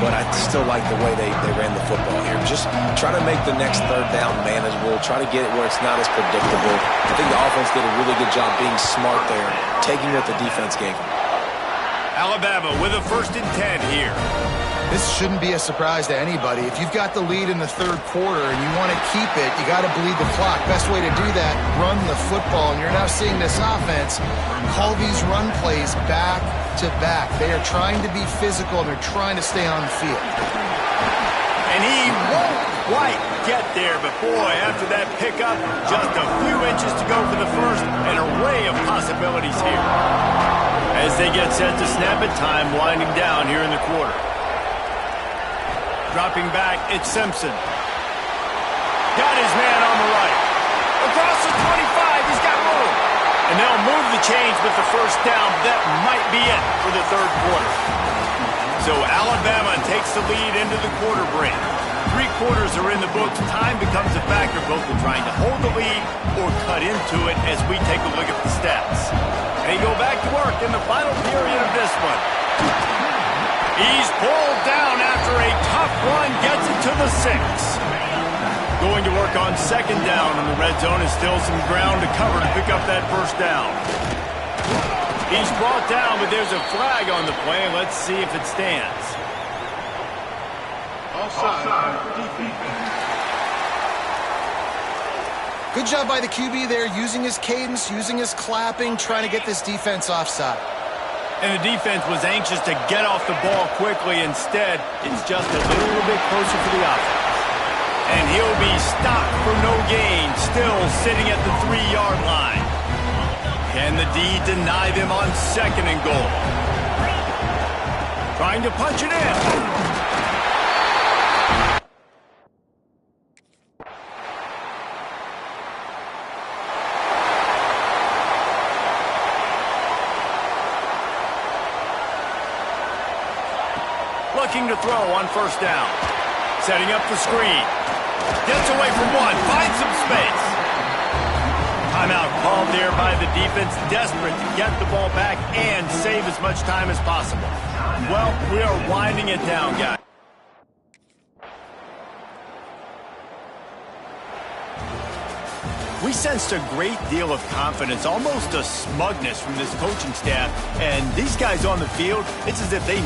but I still like the way they ran the football here. Just try to make the next third down manageable. Try to get it where it's not as predictable. I think the offense did a really good job being smart there, taking what the defense gave them. Alabama with a 1st and 10 here. This shouldn't be a surprise to anybody. If you've got the lead in the third quarter and you want to keep it, you got to bleed the clock. Best way to do that, run the football. And you're now seeing this offense call these run plays back to back. They are trying to be physical, and they're trying to stay on the field. And he won't quite get there, but boy, after that pickup, just a few inches to go for the first. An array of possibilities here. As they get set to snap it, time winding down here in the quarter. Dropping back, it's Simpson. Got his man on the right. Across the 25, he's got room. And they'll move the chains with the first down. That might be it for the third quarter. So Alabama takes the lead into the quarter break. 3 quarters are in the books. Time becomes a factor both in trying to hold the lead or cut into it as we take a look at the stats. They go back to work in the final period of this one. He's pulled down after a tough run, gets it to the 6. Going to work on second down in the red zone, is still some ground to cover to pick up that first down. He's brought down, but there's a flag on the play. Let's see if it stands. Good job by the QB there, using his cadence, using his clapping, trying to get this defense offside. And the defense was anxious to get off the ball quickly. Instead, it's just a little bit closer for the offense. And he'll be stopped for no gain, still sitting at the 3-yard line. Can the D deny them on 2nd and goal? Trying to punch it in. Looking to throw on first down. Setting up the screen. Gets away from one, finds some space. Timeout called there by the defense, desperate to get the ball back and save as much time as possible. Well, we are winding it down, guys. We sensed a great deal of confidence, almost a smugness from this coaching staff. And these guys on the field, it's as if they...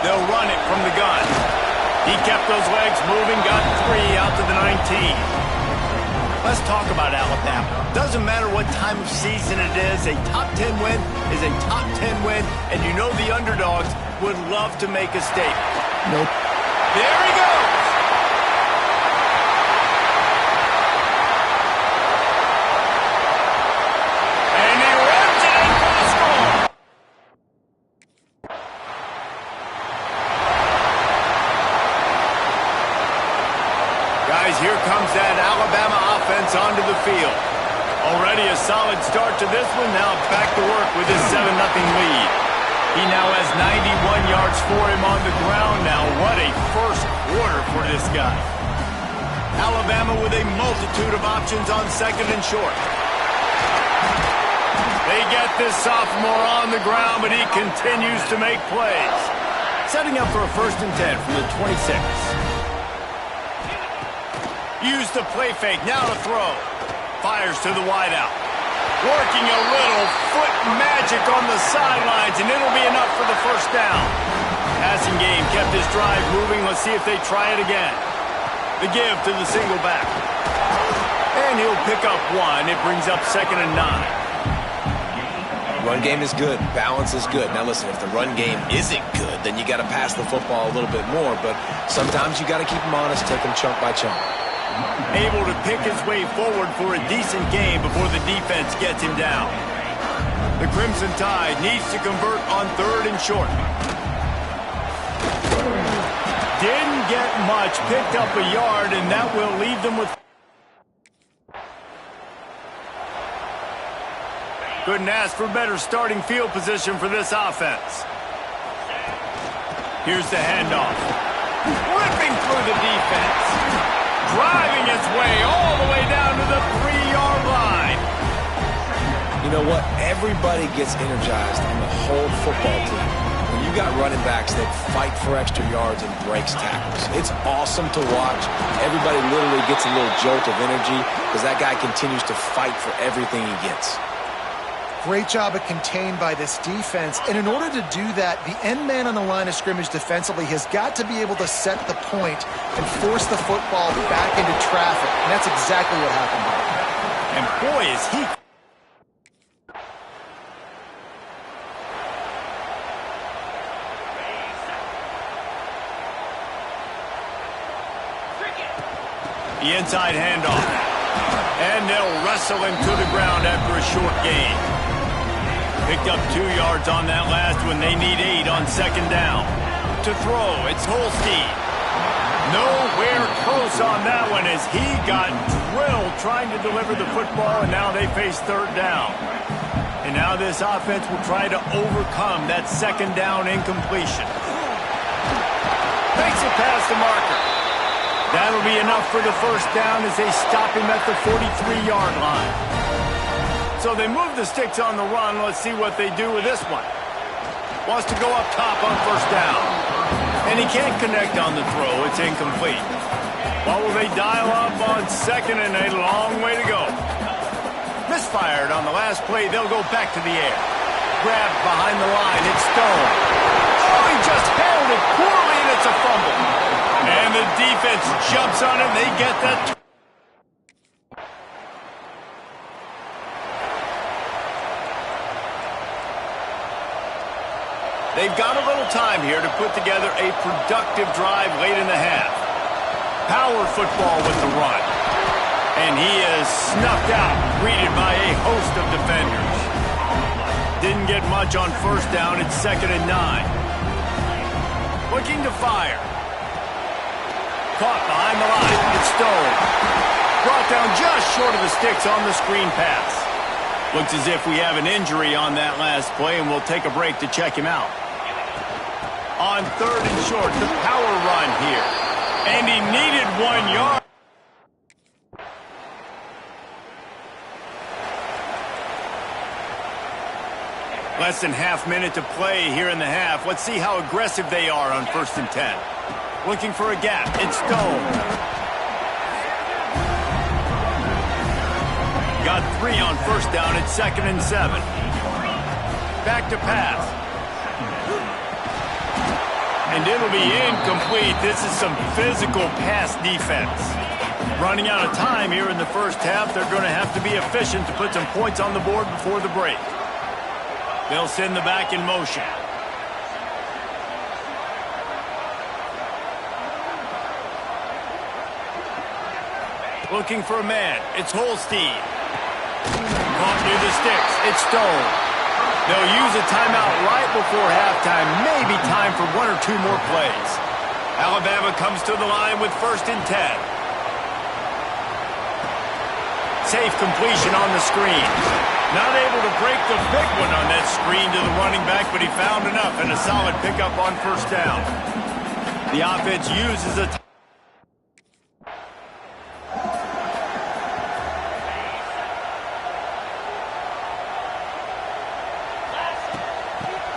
They'll run it from the gun. He kept those legs moving, got 3 out to the 19. Let's talk about Alabama. Doesn't matter what time of season it is, a top 10 win is a top 10 win, and you know the underdogs would love to make a statement. Nope. There he goes! And he rips it in for the score! Guys, here comes that Alabama offense onto the field. Already a solid start to this one. Now back to work with his 7-0 lead. He now has 91 yards for him on the ground now. What a first quarter for this guy. Alabama with a multitude of options on second and short. They get this sophomore on the ground, but he continues to make plays. Setting up for a 1st and 10 from the 26. Use the play fake, now to throw. Fires to the wideout. Working a little foot magic on the sidelines, and it'll be enough for the 1st down. Passing game kept his drive moving. Let's see if they try it again. The give to the single back. And he'll pick up 1. It brings up 2nd and 9. Run game is good. Balance is good. Now listen, if the run game isn't good, then you got to pass the football a little bit more. But sometimes you got to keep them honest, take them chunk by chunk. Able to pick his way forward for a decent game before the defense gets him down. The Crimson Tide needs to convert on 3rd and short. Didn't get much, picked up a yard, and that will leave them with... Couldn't ask for better starting field position for this offense. Here's the handoff. Ripping through the defense. Driving its way all the way down to the 3-yard line. You know what? Everybody gets energized on the whole football team. When you got running backs that fight for extra yards and breaks tackles, it's awesome to watch. Everybody literally gets a little jolt of energy because that guy continues to fight for everything he gets. Great job of contained by this defense. And in order to do that, the end man on the line of scrimmage defensively has got to be able to set the point and force the football back into traffic. And that's exactly what happened here. And boy, is he... The inside handoff. And they'll wrestle him to the ground after a short gain. Picked up 2 yards on that last one. They need 8 on 2nd down. To throw, it's Holstein. Nowhere close on that one as he got drilled trying to deliver the football, and now they face 3rd down. And now this offense will try to overcome that 2nd down incompletion. Makes it past the marker. That'll be enough for the 1st down as they stop him at the 43-yard line. So they move the sticks on the run. Let's see what they do with this one. Wants to go up top on 1st down. And he can't connect on the throw. It's incomplete. What will they dial up on 2nd and a long way to go? Misfired on the last play. They'll go back to the air. Grabbed behind the line. It's Stone. Oh, he just handled it poorly, and it's a fumble. And the defense jumps on it. They get that. They've got a little time here to put together a productive drive late in the half. Power football with the run. And he is snuffed out, greeted by a host of defenders. Didn't get much on 1st down. It's 2nd and 9. Looking to fire. Caught behind the line. It's Stone. Brought down just short of the sticks on the screen pass. Looks as if we have an injury on that last play, and we'll take a break to check him out. On 3rd and short, the power run here. And he needed 1 yard. Less than half minute to play here in the half. Let's see how aggressive they are on 1st and 10. Looking for a gap. It's Stone. Got 3 on 1st down. It's 2nd and 7. Back to pass. And it'll be incomplete. This is some physical pass defense. Running out of time here in the first half. They're going to have to be efficient to put some points on the board before the break. They'll send the back in motion. Looking for a man. It's Holstein. Caught near the sticks. It's Stone. They'll use a timeout right before halftime. Maybe time for one or two more plays. Alabama comes to the line with 1st and 10. Safe completion on the screen. Not able to break the big one on that screen to the running back, but he found enough and a solid pickup on 1st down. The offense uses a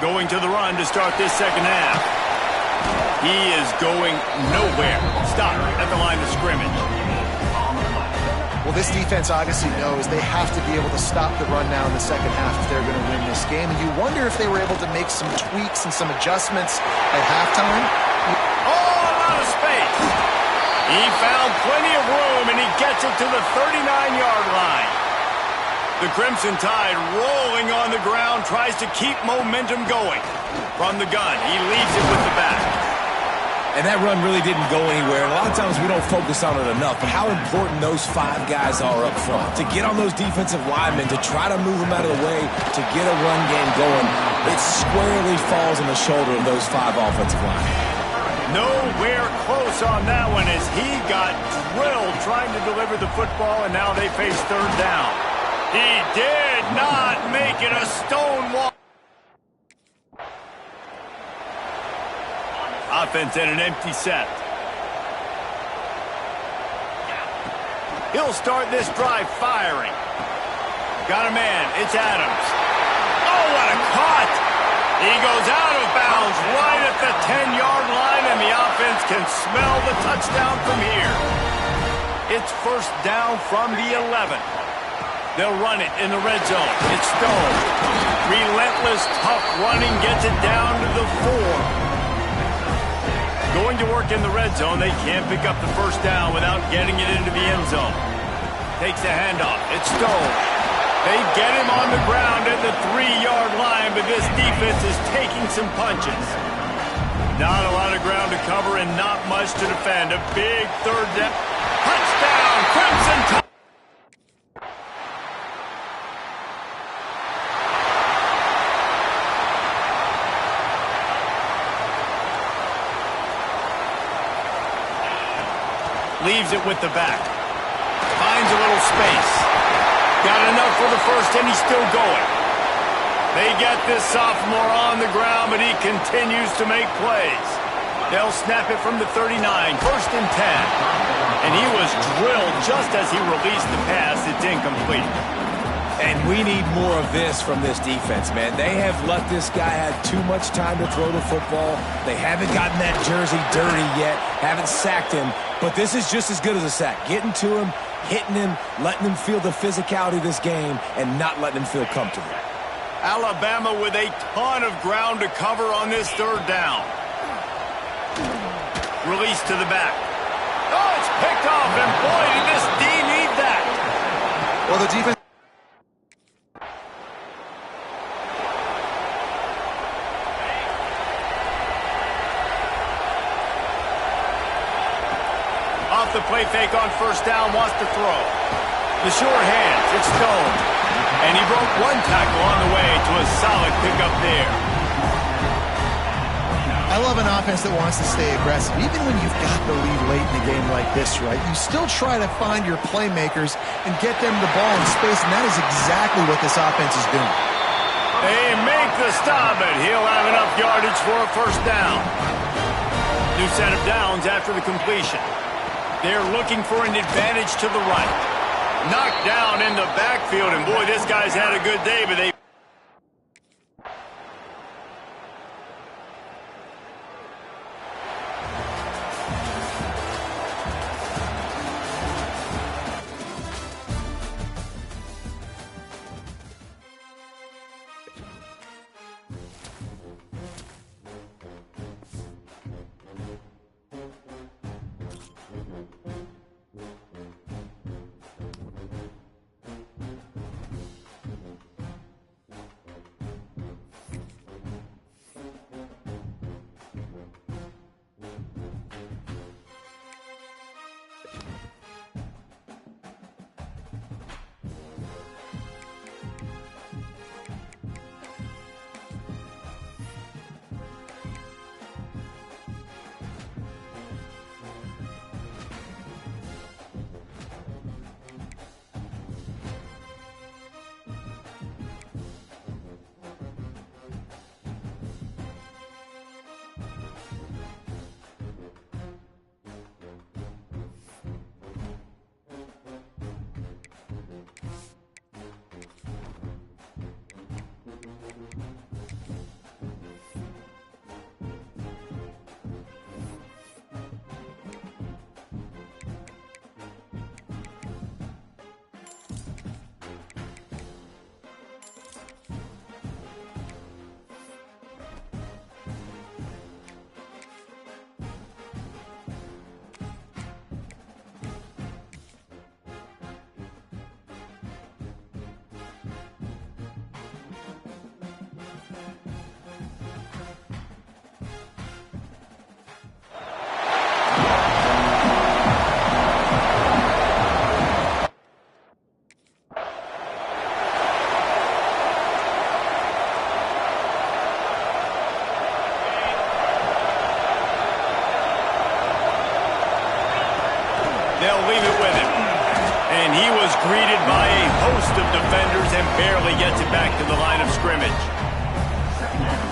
going to the run to start this second half. He is going nowhere. Stop at the line of scrimmage. Well, this defense obviously knows they have to be able to stop the run now in the second half if they're going to win this game. And you wonder if they were able to make some tweaks and some adjustments at halftime. Oh, a lot of space. He found plenty of room, and he gets it to the 39-yard line. The Crimson Tide rolling on the ground, tries to keep momentum going. From the gun, he leaves it with the back. And that run really didn't go anywhere. And a lot of times we don't focus on it enough. But how important those 5 guys are up front. To get on those defensive linemen, to try to move them out of the way, to get a run game going, it squarely falls on the shoulder of those 5 offensive linemen. Nowhere close on that one as he got drilled trying to deliver the football, and now they face 3rd down. He did not make it a stonewall. Offense in an empty set. He'll start this drive firing. Got a man. It's Adams. Oh, what a cut! He goes out of bounds right at the 10-yard line, and the offense can smell the touchdown from here. It's 1st down from the 11. They'll run it in the red zone. It's Stone. Relentless, tough running gets it down to the 4. Going to work in the red zone. They can't pick up the 1st down without getting it into the end zone. Takes the handoff. It's Stone. They get him on the ground at the 3-yard line, but this defense is taking some punches. Not a lot of ground to cover and not much to defend. A big 3rd down. Touchdown, Crimson Tide. Leaves it with the back. Finds a little space. Got enough for the 1st, and he's still going. They get this sophomore on the ground, but he continues to make plays. They'll snap it from the 39, 1st and 10. And he was drilled just as he released the pass. It's incomplete. And we need more of this from this defense, man. They have let this guy have too much time to throw the football. They haven't gotten that jersey dirty yet, haven't sacked him. But this is just as good as a sack. Getting to him, hitting him, letting him feel the physicality of this game, and not letting him feel comfortable. Alabama with a ton of ground to cover on this 3rd down. Release to the back. Oh, it's picked off, and boy, did this D need that. Well, the defense... Off the play fake on 1st down, wants to throw. The short hands, it's Stone. And he broke 1 tackle on the way to a solid pickup there. I love an offense that wants to stay aggressive. Even when you've got the lead late in a game like this, right, you still try to find your playmakers and get them the ball in space, and that is exactly what this offense is doing. They make the stop, and he'll have enough yardage for a 1st down. New set of downs after the completion. They're looking for an advantage to the right. Knocked down in the backfield, and boy, this guy's had a good day, but they... They'll leave it with him. And he was greeted by a host of defenders and barely gets it back to the line of scrimmage.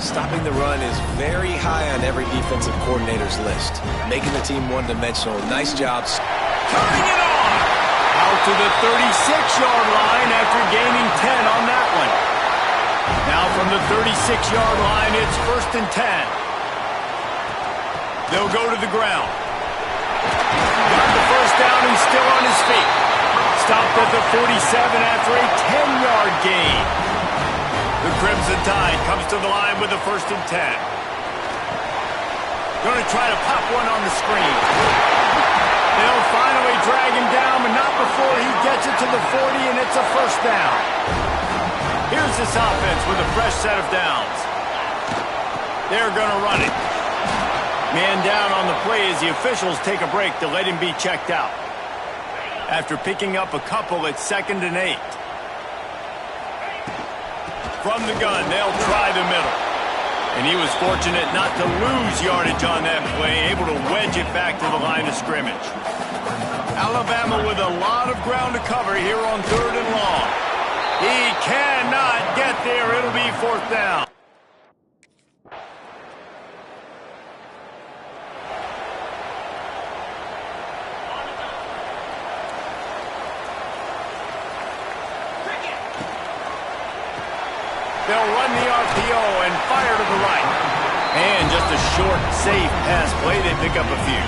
Stopping the run is very high on every defensive coordinator's list. Making the team one-dimensional. Nice job. Turning it on! Out to the 36-yard line after gaining 10 on that one. Now from the 36-yard line, it's 1st and 10. They'll go to the ground. Got the first down and still on his feet. Stopped at the 47 after a 10-yard gain. The Crimson Tide comes to the line with a 1st and 10. Going to try to pop one on the screen. They'll finally drag him down, but not before he gets it to the 40, and it's a 1st down. Here's this offense with a fresh set of downs. They're going to run it. Man down on the play as the officials take a break to let him be checked out. After picking up a couple, it's 2nd and 8. From the gun, they'll try the middle. And he was fortunate not to lose yardage on that play, able to wedge it back to the line of scrimmage. Alabama with a lot of ground to cover here on 3rd and long. He cannot get there. It'll be 4th down. They'll run the RPO and fire to the right. And just a short, safe pass play. They pick up a few.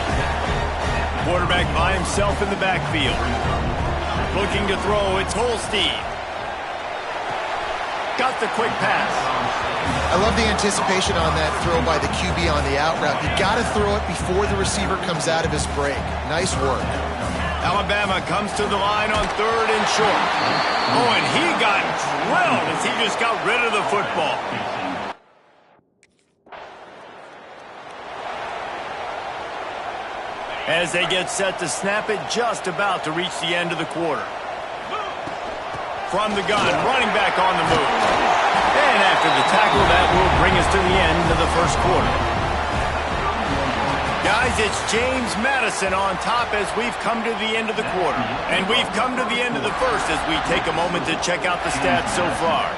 Quarterback by himself in the backfield. Looking to throw, it's Holstein. Got the quick pass. I love the anticipation on that throw by the QB on the out route. You got to throw it before the receiver comes out of his break. Nice work. Alabama comes to the line on 3rd and short. Oh, and he got drilled as he just got rid of the football. As they get set to snap it, just about to reach the end of the quarter. From the gun, running back on the move. And after the tackle, that will bring us to the end of the 1st quarter. Guys, it's James Madison on top as we've come to the end of the quarter. And we've come to the end of the 1st as we take a moment to check out the stats so far.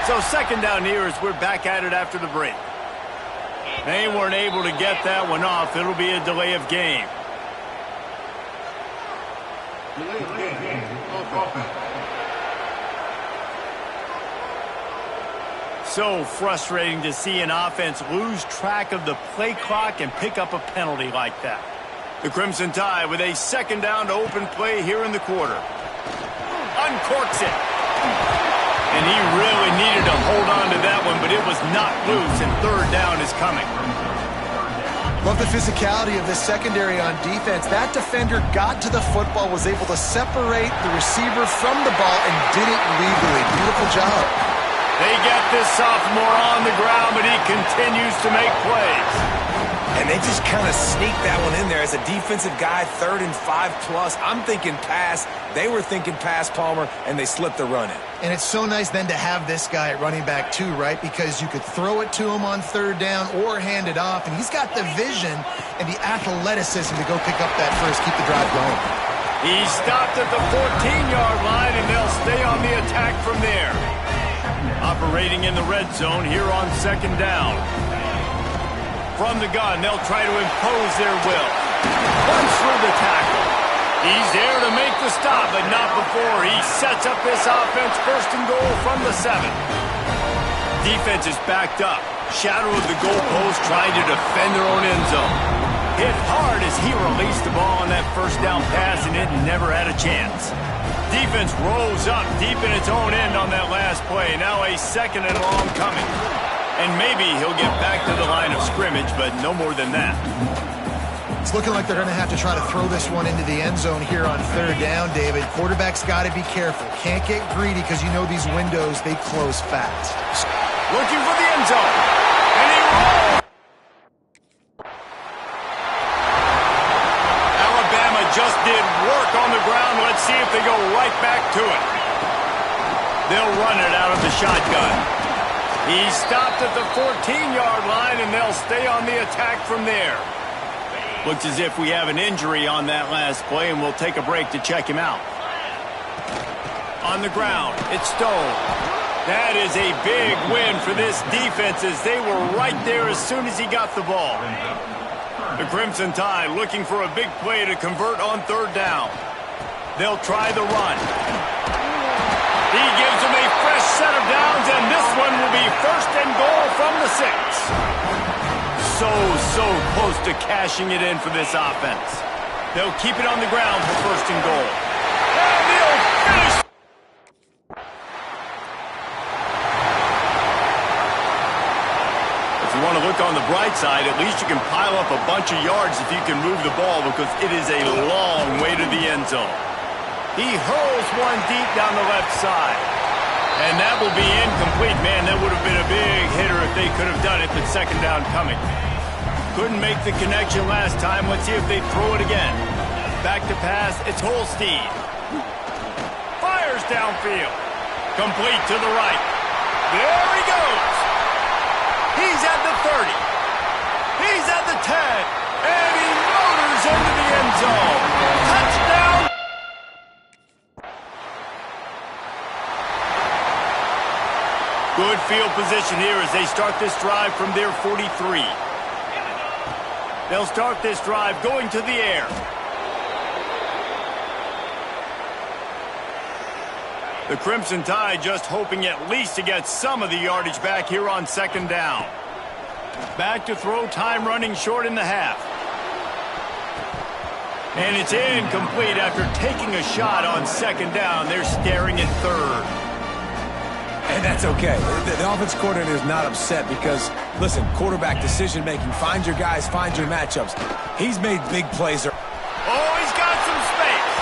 So 2nd down here as we're back at it after the break. They weren't able to get that one off. It'll be a delay of game. So frustrating to see an offense lose track of the play clock and pick up a penalty like that. The Crimson Tide with a 2nd down to open play here in the quarter. Uncorks it. And he really needed to hold on to that one, but it was not loose, and 3rd down is coming. Love the physicality of this secondary on defense. That defender got to the football, was able to separate the receiver from the ball, and did it legally. Beautiful job. They get this sophomore on the ground, but he continues to make plays. And they just kind of sneak that one in there. As a defensive guy, 3rd and 5+. I'm thinking pass. They were thinking pass, Palmer, and they slipped the run in. And it's so nice then to have this guy at running back too, right? Because you could throw it to him on 3rd down or hand it off. And he's got the vision and the athleticism to go pick up that first, keep the drive going. He stopped at the 14-yard line, and they'll stay on the attack from there. Operating in the red zone here on 2nd down. From the gun, they'll try to impose their will. Runs through the tackle. He's there to make the stop, but not before he sets up this offense 1st and goal from the 7. Defense is backed up. Shadow of the goalpost trying to defend their own end zone. Hit hard as he released the ball on that 1st down pass, and it never had a chance. Defense rolls up deep in its own end on that last play. Now a 2nd and long coming. And maybe he'll get back to the line of scrimmage, but no more than that. It's looking like they're going to have to try to throw this one into the end zone here on 3rd down, David. Quarterback's got to be careful. Can't get greedy because you know these windows, they close fast. Looking for the end zone. And he rolls. Alabama just did work on the ground. Let's see if they go right back to it. They'll run it out of the shotgun. He stopped at the 14-yard line, and they'll stay on the attack from there. Looks as if we have an injury on that last play, and we'll take a break to check him out. On the ground, it's Stone. That is a big win for this defense as they were right there as soon as he got the ball. The Crimson Tide looking for a big play to convert on third down. They'll try the run. He gives them a fresh set of downs, and this one will be first and goal from the 6. So close to cashing it in for this offense. They'll keep it on the ground for first and goal. And they'll finish. If you want to look on the bright side, at least you can pile up a bunch of yards if you can move the ball, because it is a long way to the end zone. He hurls one deep down the left side. And that will be incomplete. Man, that would have been a big hitter if they could have done it, but second down coming. Couldn't make the connection last time. Let's see if they throw it again. Back to pass. It's Holstein. Fires downfield. Complete to the right. There he goes. He's at the 30. He's at the 10. And he motors into the end zone. Touchdown. Good field position here as they start this drive from their 43. They'll start this drive going to the air. The Crimson Tide just hoping at least to get some of the yardage back here on second down. Back to throw, time running short in the half. And it's incomplete after taking a shot on second down. They're staring at third. And that's okay. The offense coordinator is not upset because, listen, quarterback decision-making, find your guys, find your matchups. He's made big plays. Oh, he's got some space.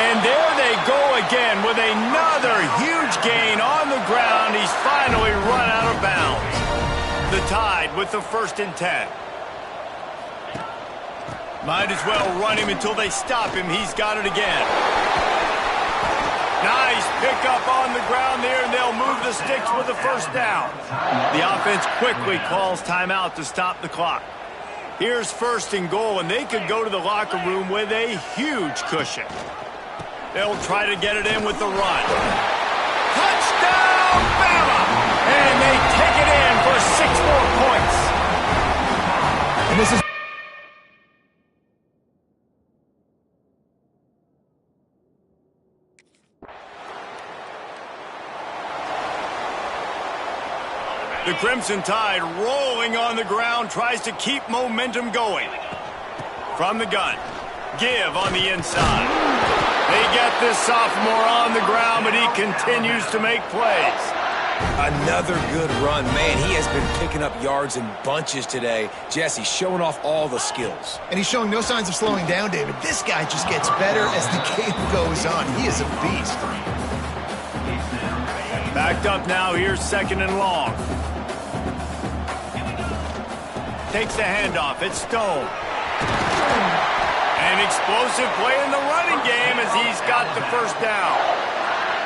And there they go again with another huge gain on the ground. He's finally run out of bounds. The Tide with the 1st and 10. Might as well run him until they stop him. He's got it again. Nice pickup on the ground there, and they'll move the sticks with the first down. The offense quickly calls timeout to stop the clock. Here's first and goal, and they could go to the locker room with a huge cushion. They'll try to get it in with the run. Touchdown, Bama! And they take it in for 6 more points. And this is the Crimson Tide rolling on the ground, tries to keep momentum going. From the gun, Give on the inside. They get this sophomore on the ground, but he continues to make plays. Another good run. Man, he has been picking up yards in bunches today. Jesse showing off all the skills. And he's showing no signs of slowing down, David. This guy just gets better as the game goes on. He is a beast. Backed up now. Here's second and long. Takes the handoff. It's Stone. An explosive play in the running game as he's got the first down.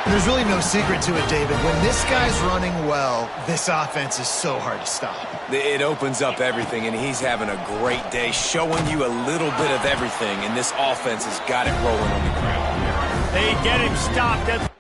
There's really no secret to it, David. When this guy's running well, this offense is so hard to stop. It opens up everything, and he's having a great day, showing you a little bit of everything, and this offense has got it rolling on the ground. They get him stopped at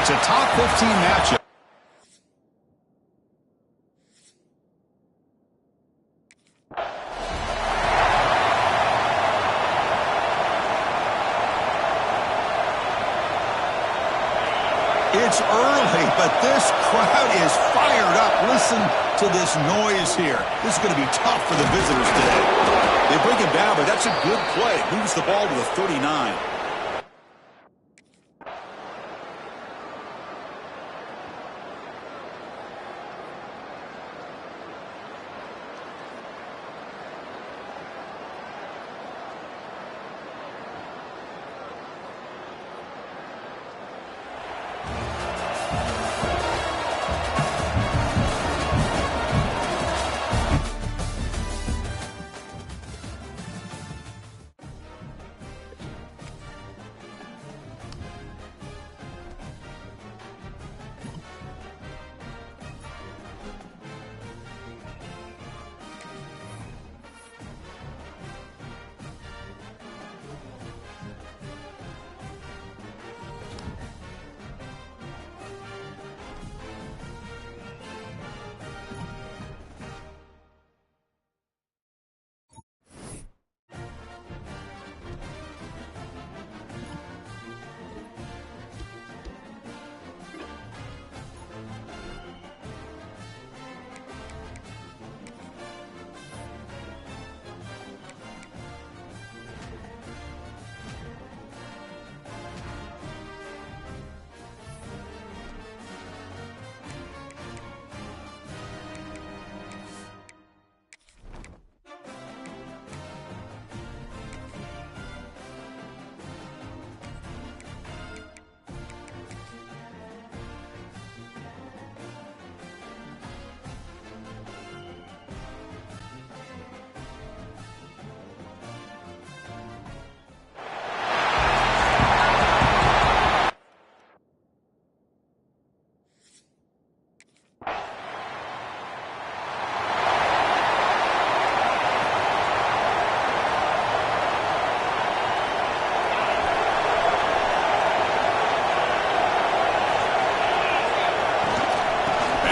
It's a top 15 matchup. It's early, but this crowd is fired up. Listen to this noise here. This is going to be tough for the visitors today. They bring him down, but that's a good play. Moves the ball to the 39.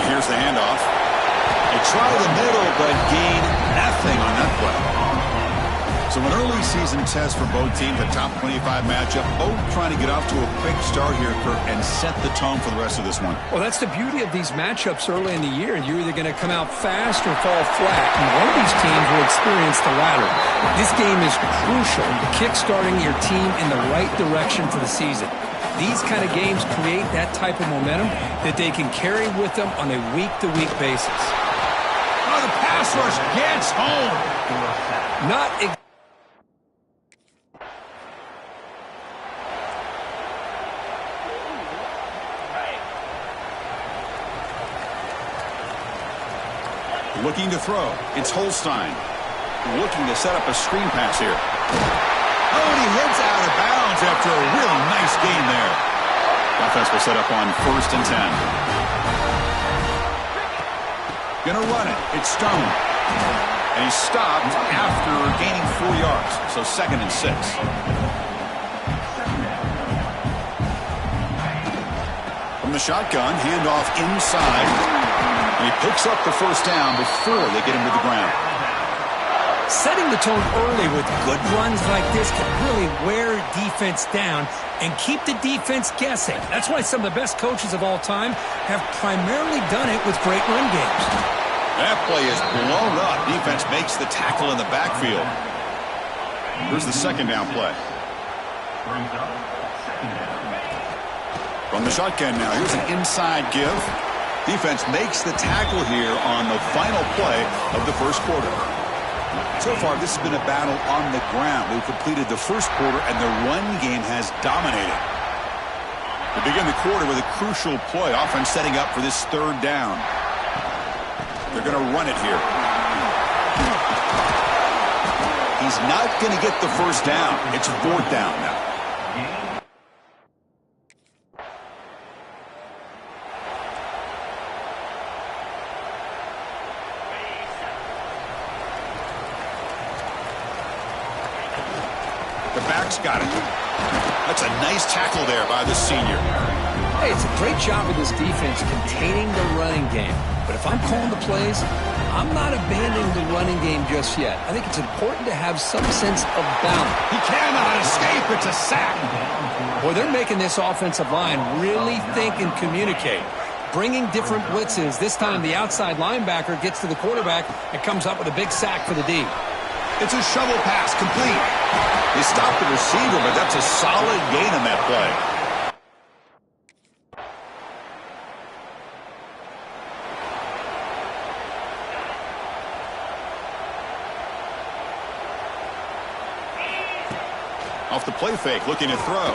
Here's the handoff. They try the middle, but gain nothing on that play. So an early season test for both teams, a top 25 matchup. Both trying to get off to a quick start here, Kirk, and set the tone for the rest of this one. Well, that's the beauty of these matchups early in the year. You're either going to come out fast or fall flat, and one of these teams will experience the latter. This game is crucial to kick-starting your team in the right direction for the season. These kind of games create that type of momentum that they can carry with them on a week-to-week basis. Oh, the pass rush gets home. Looking to throw. It's Holstein. Looking to set up a screen pass here. Oh, and he heads out of bounds after a really nice gain there. Offense will set up on 1st and 10. Gonna run it. It's Stone. And he's stopped after gaining 4 yards. So 2nd and 6. From the shotgun, handoff inside. And he picks up the 1st down before they get him to the ground. Setting the tone early with good runs like this can really wear defense down and keep the defense guessing. That's why some of the best coaches of all time have primarily done it with great run games. That play is blown up. Defense makes the tackle in the backfield. Here's the 2nd down play. From the shotgun now, here's an inside give. Defense makes the tackle here on the final play of the 1st quarter. So far, this has been a battle on the ground. We've completed the 1st quarter, and the run game has dominated. We begin the quarter with a crucial play. Offense setting up for this 3rd down. They're going to run it here. He's not going to get the 1st down. It's 4th down now. The back's got it. That's a nice tackle there by the senior. Hey, it's a great job of this defense containing the running game. But if I'm calling the plays, I'm not abandoning the running game just yet. I think it's important to have some sense of balance. He cannot escape. It's a sack. Boy, they're making this offensive line really think and communicate. Bringing different blitzes. This time the outside linebacker gets to the quarterback and comes up with a big sack for the D. It's a shovel pass, complete. They stopped the receiver, but that's a solid gain on that play. Off the play fake, looking to throw.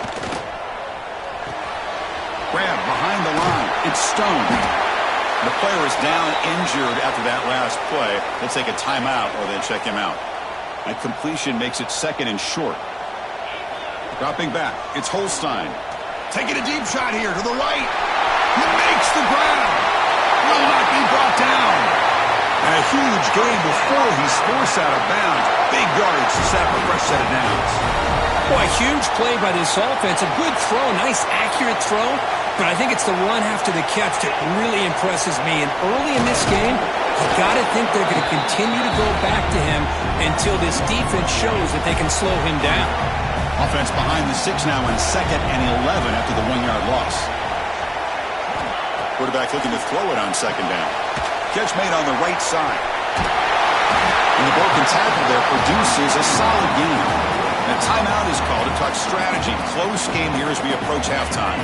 Grab behind the line. It's Stone. The player is down injured after that last play. They'll take a timeout or they'll check him out. That completion makes it second and short. Dropping back, it's Holstein. Taking a deep shot here to the right. He makes the grab. Will not be brought down. And a huge gain before he's forced out of bounds. Big yardage to set up a fresh set of downs. Boy, huge play by this offense. A good throw, nice accurate throw. But I think it's the run after the catch that really impresses me. And early in this game, you got to think they're going to continue to go back to him until this defense shows that they can slow him down. Offense behind the 6 now in 2nd and 11 after the 1-yard loss. Quarterback looking to throw it on 2nd down. Catch made on the right side. And the broken tackle there produces a solid gain. And a timeout is called to talk strategy. Close game here as we approach halftime.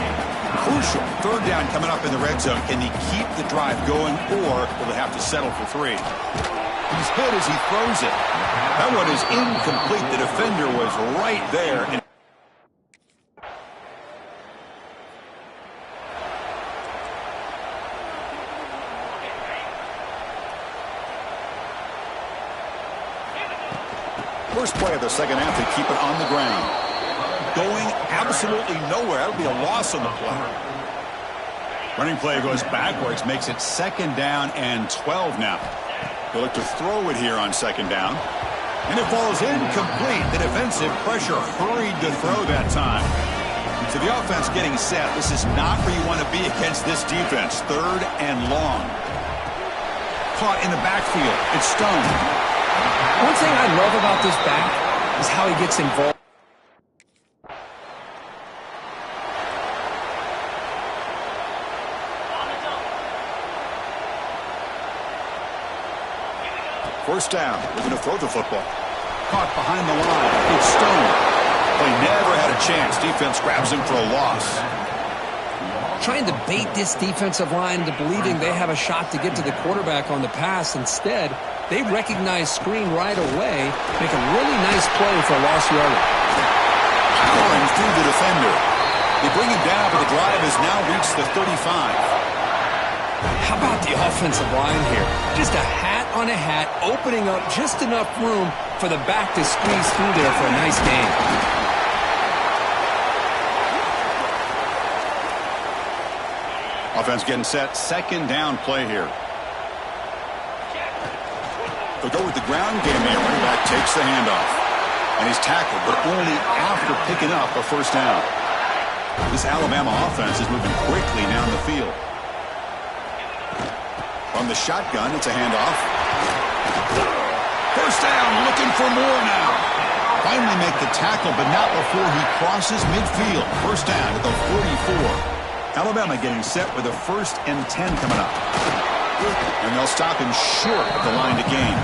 Crucial 3rd down coming up in the red zone. Can he keep the drive going, or will they have to settle for 3? He's hit as he throws it. That one is incomplete. The defender was right there. And first play of the second half, they keep it on the ground. Going absolutely nowhere. That'll be a loss on the play. Running play goes backwards, makes it 2nd down and 12 now. They'll look to throw it here on 2nd down. And it falls incomplete. The defensive pressure hurried to throw that time. So the offense getting set. This is not where you want to be against this defense. 3rd and long. Caught in the backfield. It's Stone. One thing I love about this back is how he gets involved. First down. We're going to throw the football. Caught behind the line. It's Stone. They never had a chance. Defense grabs him for a loss. Trying to bait this defensive line into believing they have a shot to get to the quarterback on the pass. Instead, they recognize screen right away, make a really nice play for a lost yardage. Powering through the defender. They bring him down, but the drive has now reached the 35. How about the offensive line here? Just a hat on a hat, opening up just enough room for the back to squeeze through there for a nice gain. Offense getting set. 2nd down play here. They'll go with the ground game here. Running back takes the handoff. And he's tackled, but only after picking up a first down. This Alabama offense is moving quickly down the field. From the shotgun, it's a handoff. First down, looking for more now. Finally make the tackle, but not before he crosses midfield. First down at the 44. Alabama getting set with a 1st and 10 coming up. And they'll stop him short of the line to gain.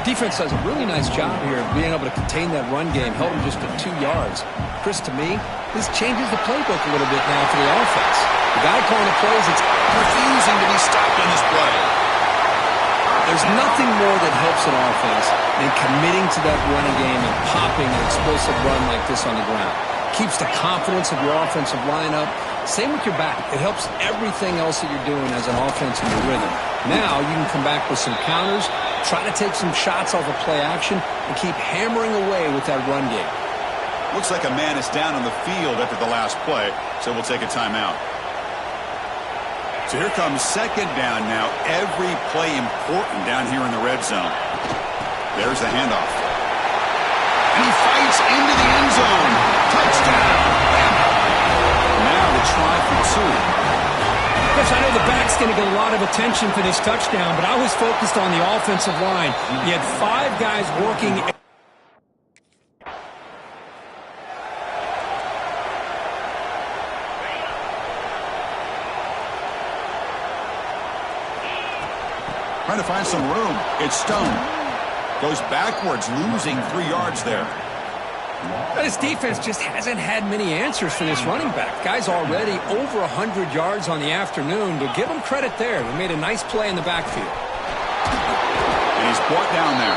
Defense does a really nice job here of being able to contain that run game, held him just to 2 yards. Chris, to me, this changes the playbook a little bit now for the offense. The guy calling the plays, it's refusing to be stopped on this play. There's nothing more that helps an offense than committing to that running game and popping an explosive run like this on the ground. Keeps the confidence of your offensive lineup. Same with your back. It helps everything else that you're doing as an offense in your rhythm. Now you can come back with some counters, try to take some shots off of play action, and keep hammering away with that run game. Looks like a man is down on the field after the last play, so we'll take a timeout. So here comes 2nd down now. Every play important down here in the red zone. There's the handoff. And he fights into the end zone. Touchdown. Now the try pursue. Chris, I know the back's going to get a lot of attention for this touchdown, but I was focused on the offensive line. You had 5 guys working. Trying to find some room. It's Stone. Goes backwards, losing 3 yards there. But his defense just hasn't had many answers for this running back. Guy's already over 100 yards on the afternoon, but give him credit there. They made a nice play in the backfield. And he's brought down there.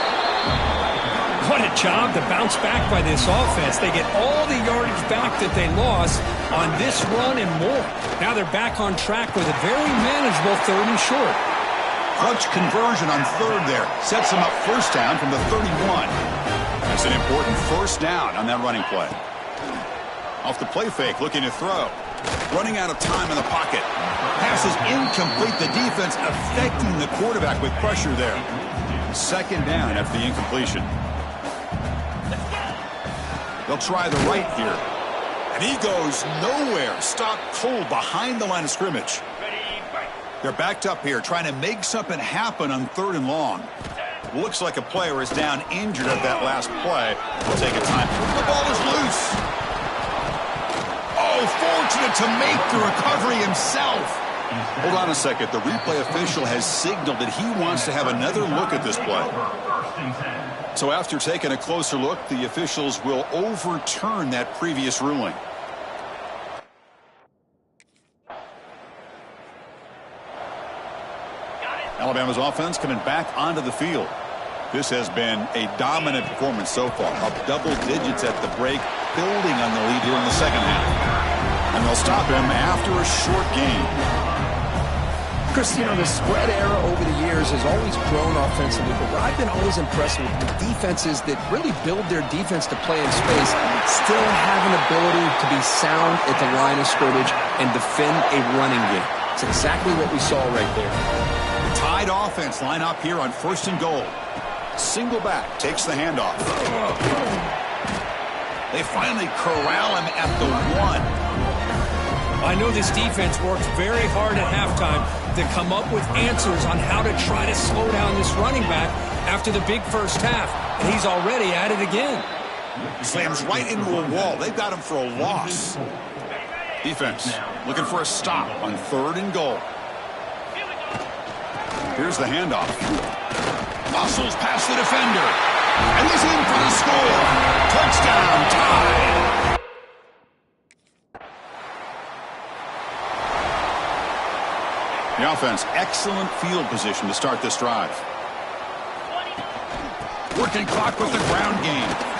What a job to bounce back by this offense. They get all the yardage back that they lost on this run and more. Now they're back on track with a very manageable 3rd and short. Clutch conversion on 3rd there. Sets him up first down from the 31. That's an important first down on that running play. Off the play fake, looking to throw. Running out of time in the pocket. Pass is incomplete. The defense affecting the quarterback with pressure there. 2nd down after the incompletion. They'll try the right here. And he goes nowhere. Stopped cold behind the line of scrimmage. They're backed up here, trying to make something happen on 3rd and long. Looks like a player is down injured at that last play. We'll take a time. The ball is loose. Oh, fortunate to make the recovery himself. Hold on a second. The replay official has signaled that he wants to have another look at this play. So after taking a closer look, the officials will overturn that previous ruling. Alabama's offense coming back onto the field. This has been a dominant performance so far. Up double digits at the break, building on the lead here in the 2nd half. And they'll stop him after a short game. Chris, you know, the spread era over the years has always grown offensively, but what I've been always impressed with the defenses that really build their defense to play in space still have an ability to be sound at the line of scrimmage and defend a running game. It's exactly what we saw right there. Tied offense line up here on 1st and goal. Single back takes the handoff. They finally corral him at the 1. I know this defense worked very hard at halftime to come up with answers on how to try to slow down this running back after the big first half. And he's already at it again. Slams right into a wall. They've got him for a loss. Defense looking for a stop on 3rd and goal. Here's the handoff. Muscles past the defender. And he's in for the score. Touchdown, tie. The offense, excellent field position to start this drive. Working clock with the ground game.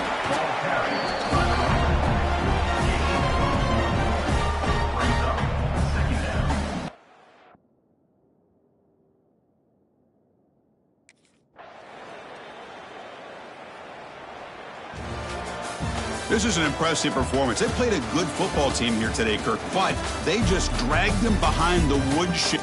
This is an impressive performance. They played a good football team here today, Kirk, but they just dragged them behind the woodshed.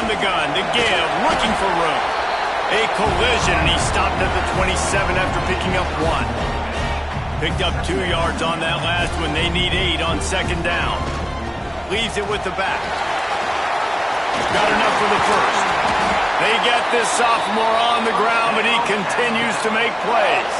From the gun, the give, looking for room. A collision, and he stopped at the 27 after picking up 1. Picked up 2 yards on that last one. They need 8 on second down. Leaves it with the back. Got enough for the first. They get this sophomore on the ground, but he continues to make plays.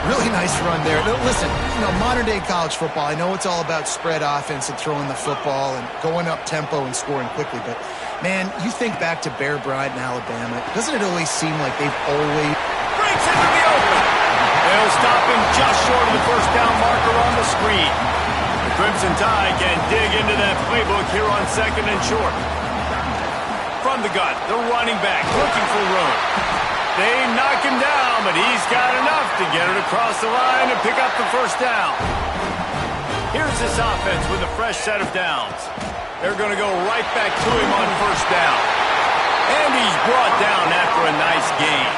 Really nice run there. Listen, modern-day college football, I know it's all about spread offense and throwing the football and going up tempo and scoring quickly, but, man, you think back to Bear Bryant in Alabama, doesn't it always seem like they've always... Breaks into the open. They'll stop him just short of the first down marker on the screen. The Crimson Tide can dig into that playbook here on second and short. From the gun, the running back looking for room. They knock him down, but he's got enough to get it across the line and pick up the first down. Here's this offense with a fresh set of downs. They're going to go right back to him on first down. And he's brought down after a nice gain.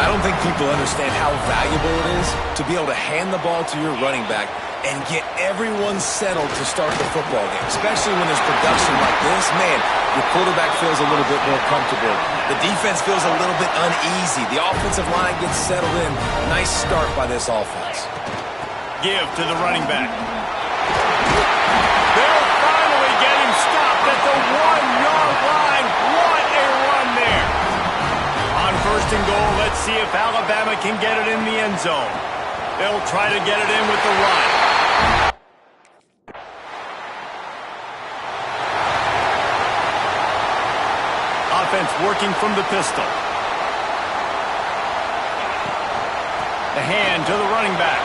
I don't think people understand how valuable it is to be able to hand the ball to your running back and get everyone settled to start the football game, especially when there's production like this. Man, your quarterback feels a little bit more comfortable. The defense feels a little bit uneasy. The offensive line gets settled in. Nice start by this offense. Give to the running back. They'll finally get him stopped at the 1-yard line. What a run there. On first and goal, let's see if Alabama can get it in the end zone. They'll try to get it in with the run. Offense working from the pistol. The hand to the running back.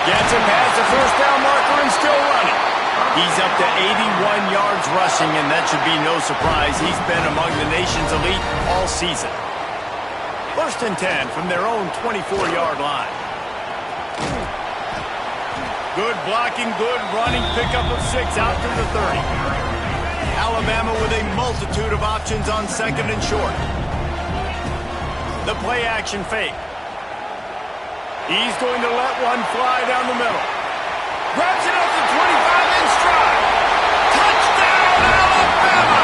Gets it past the first down marker and still running. He's up to 81 yards rushing, and that should be no surprise. He's been among the nation's elite all season. First and 10 from their own 24-yard line. Good blocking, good running, pickup of 6 out to the 30. Alabama with a multitude of options on second and short. The play action fake. He's going to let one fly down the middle. Grabs it up to 25 in stride. Touchdown, Alabama!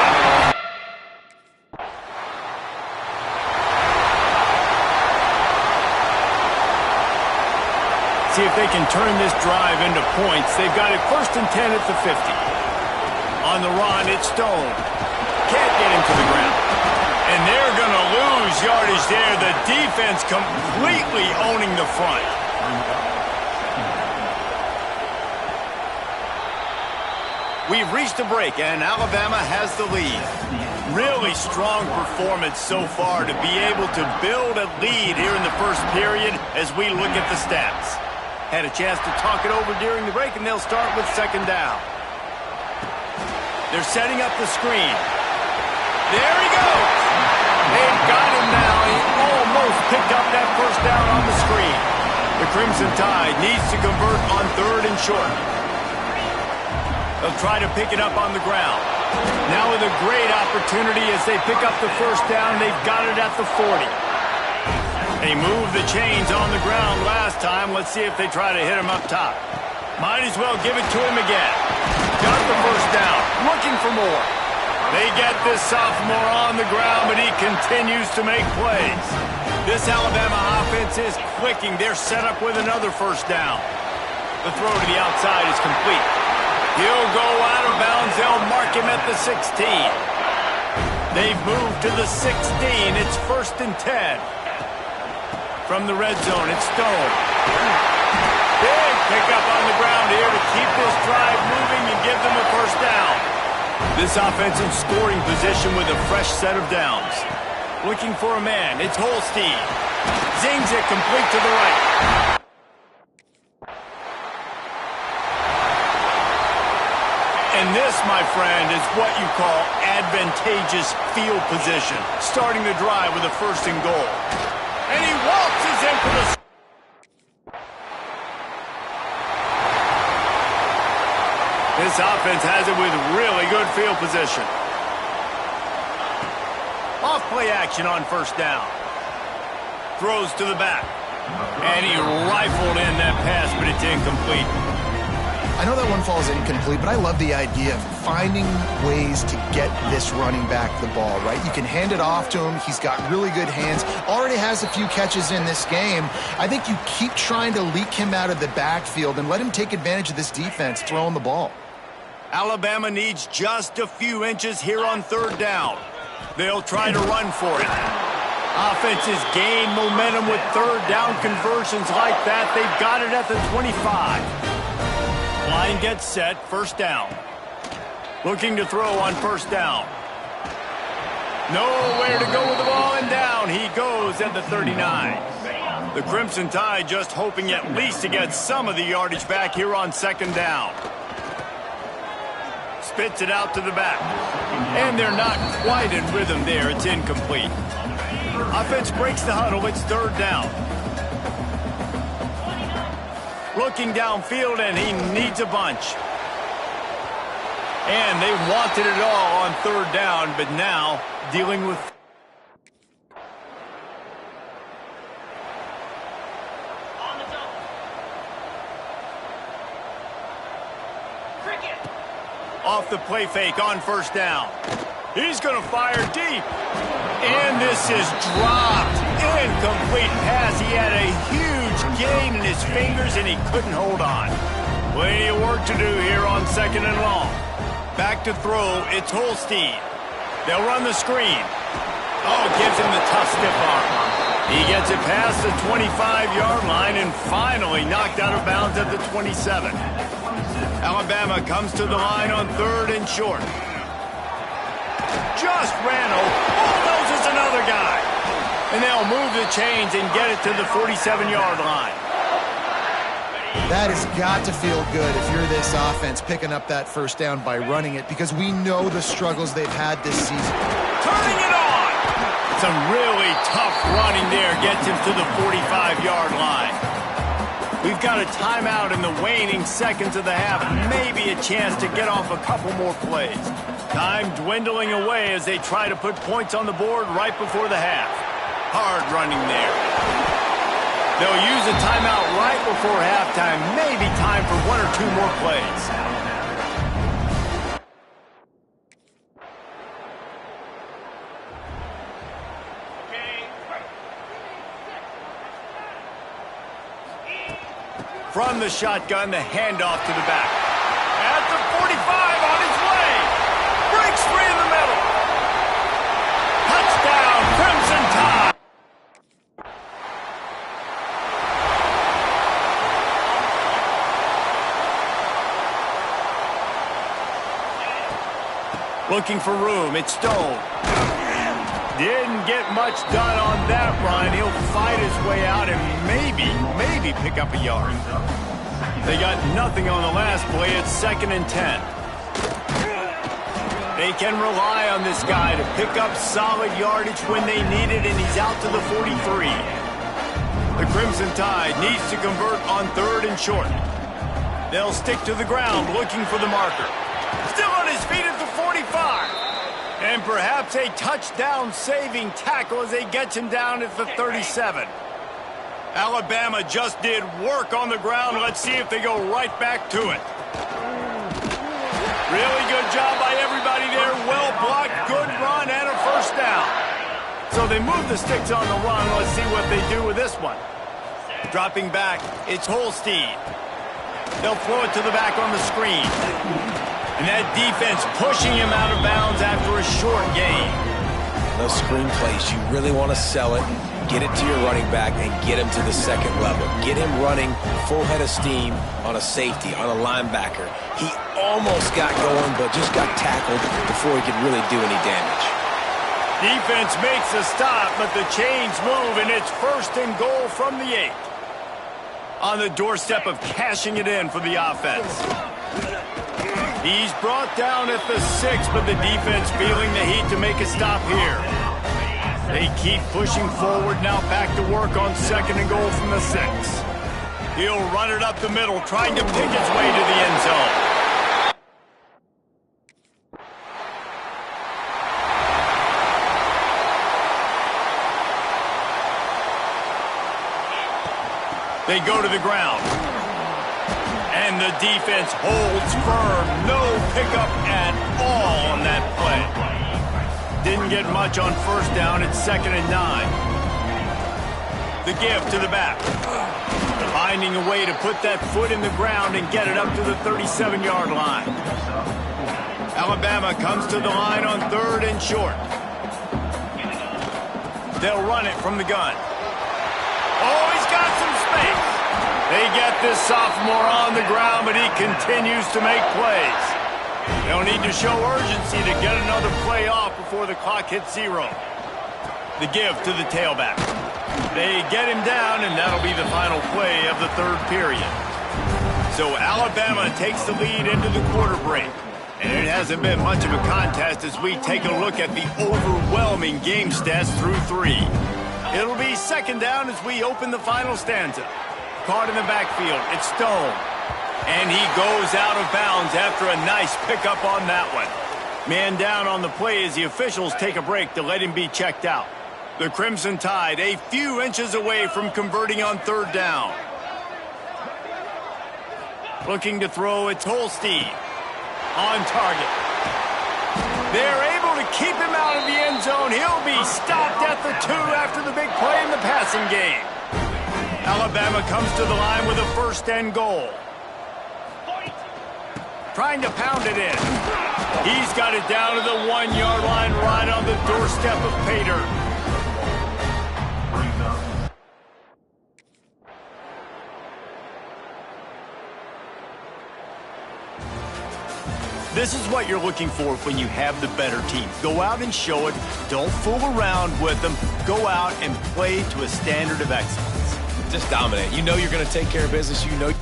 See if they can turn this drive into points. They've got it first and 10 at the 50. On the run, it's Stone. Can't get him to the ground. And they're going to lose yardage there. The defense completely owning the front. We've reached a break, and Alabama has the lead. Really strong performance so far to be able to build a lead here in the first period as we look at the stats. Had a chance to talk it over during the break, and they'll start with second down. They're setting up the screen. There he goes. They've got him now. He almost picked up that first down on the screen. The Crimson Tide needs to convert on third and short. They'll try to pick it up on the ground. Now with a great opportunity as they pick up the first down. They've got it at the 40. They moved the chains on the ground last time. Let's see if they try to hit him up top. Might as well give it to him again. Got the first down. Looking for more. They get this sophomore on the ground, but he continues to make plays. This Alabama offense is clicking. They're set up with another first down. The throw to the outside is complete. He'll go out of bounds. They'll mark him at the 16. They've moved to the 16. It's first and 10. From the red zone, it's Stone. Big pickup on the ground here to keep this drive moving and give them a first down. This offense in scoring position with a fresh set of downs. Looking for a man, it's Holstein. Zings it complete to the right. And this, my friend, is what you call advantageous field position. Starting the drive with a first and goal. And he waltzes in for the... This offense has it with really good field position. Off play action on first down. Throws to the back. And he rifled in that pass, but it's incomplete. I know that one falls incomplete, but I love the idea of finding ways to get this running back the ball, right? You can hand it off to him. He's got really good hands. Already has a few catches in this game. I think you keep trying to leak him out of the backfield and let him take advantage of this defense throwing the ball. Alabama needs just a few inches here on third down. They'll try to run for it. Offenses gain momentum with third down conversions like that. They've got it at the 25. Line gets set, first down. Looking to throw on first down. Nowhere to go with the ball, and down he goes at the 39. The Crimson Tide just hoping at least to get some of the yardage back here on second down. Spits it out to the back. And they're not quite in rhythm there. It's incomplete. Offense breaks the huddle. It's third down. Looking downfield, and he needs a bunch. And they wanted it all on third down, but now dealing with... On the double. Cricket. Off the play fake on first down. He's going to fire deep. And this is dropped. Incomplete pass. He had a huge gain in his fingers, and he couldn't hold on. Plenty of work to do here on second and long. Back to throw. It's Holstein. They'll run the screen. Oh, gives him the tough stiff arm. He gets it past the 25-yard line and finally knocked out of bounds at the 27. Alabama comes to the line on third and short. Just ran over. Bulldozes another guy. And they'll move the chains and get it to the 47-yard line. That has got to feel good if you're this offense picking up that first down by running it, because we know the struggles they've had this season. Turning it on. Some really tough running there gets him to the 45-yard line. We've got a timeout in the waning seconds of the half. Maybe a chance to get off a couple more plays. Time dwindling away as they try to put points on the board right before the half. Hard running there. They'll use a timeout right before halftime. Maybe time for one or two more plays. From the shotgun, the handoff to the back. At the 45, on his way. Breaks free in the middle. Touchdown, Crimson Tide. Looking for room, it's Stone. Didn't get much done on that run. He'll fight his way out and maybe pick up a yard. They got nothing on the last play. It's 2nd and 10. They can rely on this guy to pick up solid yardage when they need it, and he's out to the 43. The Crimson Tide needs to convert on third and short. They'll stick to the ground looking for the marker. Still on his feet at the 45. And perhaps a touchdown-saving tackle as they get him down at the 37. Alabama just did work on the ground. Let's see if they go right back to it. Really good job by everybody there. Well blocked, good run, and a first down. So they move the sticks on the run. Let's see what they do with this one. Dropping back, it's Holstein. They'll throw it to the back on the screen. And that defense pushing him out of bounds after a short gain. Those screen plays, you really want to sell it, get it to your running back, and get him to the second level. Get him running full head of steam on a safety, on a linebacker. He almost got going, but just got tackled before he could really do any damage. Defense makes a stop, but the chains move, and it's 1st and goal from the 8. On the doorstep of cashing it in for the offense. He's brought down at the 6, but the defense feeling the heat to make a stop here. They keep pushing forward, now back to work on 2nd and goal from the 6. He'll run it up the middle, trying to pick his way to the end zone. They go to the ground. And the defense holds firm. No pickup at all on that play. Didn't get much on first down. It's 2nd and 9. The give to the back. Finding a way to put that foot in the ground and get it up to the 37-yard line. Alabama comes to the line on 3rd and short. They'll run it from the gun. Oh, he's got some space. They get this sophomore on the ground, but he continues to make plays. They'll need to show urgency to get another play off before the clock hits 0. The give to the tailback. They get him down, and that'll be the final play of the 3rd period. So Alabama takes the lead into the quarter break. And it hasn't been much of a contest as we take a look at the overwhelming game stats through 3. It'll be 2nd down as we open the final stanza. Caught in the backfield, it's Stone. And he goes out of bounds after a nice pickup on that one. Man down on the play as the officials take a break to let him be checked out. The Crimson Tide a few inches away from converting on 3rd down. Looking to throw, it's Holstein. On target. They're able to keep him out of the end zone. He'll be stopped at the 2 after the big play in the passing game. Alabama comes to the line with a 1st and goal. Trying to pound it in. He's got it down to the 1-yard line right on the doorstep of Pater. This is what you're looking for when you have the better team. Go out and show it. Don't fool around with them. Go out and play to a standard of excellence. Just dominate. You know you're going to take care of business. You know.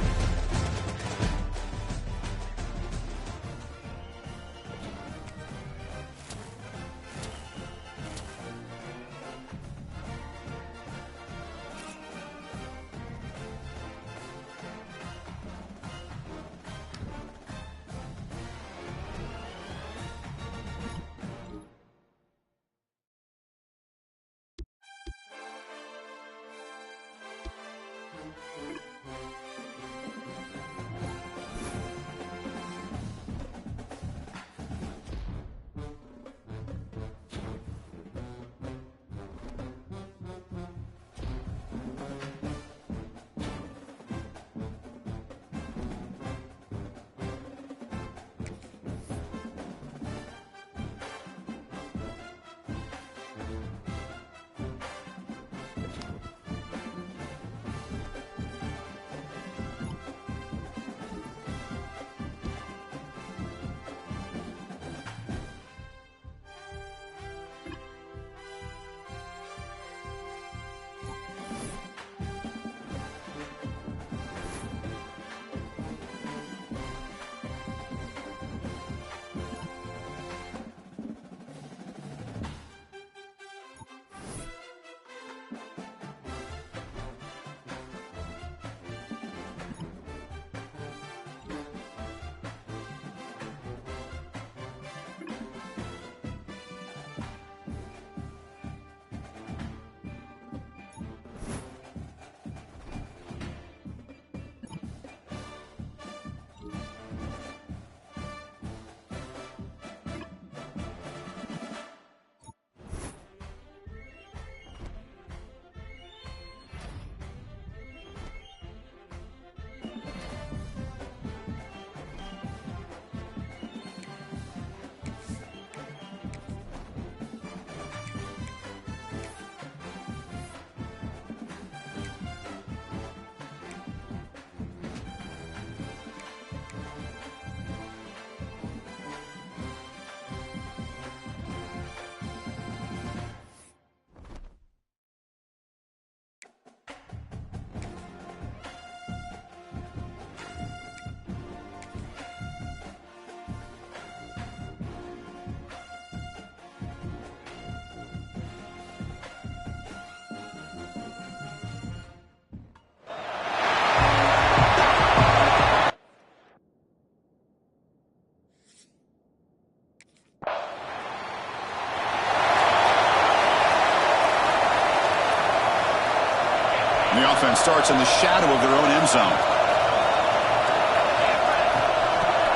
The offense starts in the shadow of their own end zone.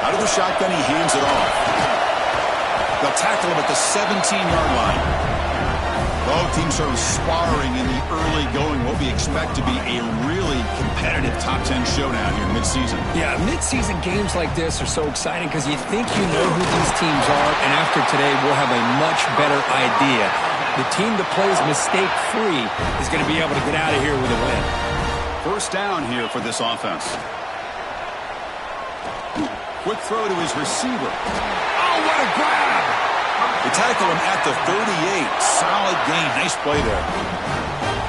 Out of the shotgun, he hands it off. They'll tackle him at the 17-yard line. Both teams sort of sparring in the early going, what we expect to be a really competitive top 10 showdown here midseason. Yeah, midseason games like this are so exciting because you think you know who these teams are, and after today, we'll have a much better idea. The team that plays mistake-free is going to be able to get out of here with a win. First down here for this offense. Quick throw to his receiver. Oh, what a grab! They tackle him at the 38. Solid gain. Nice play there.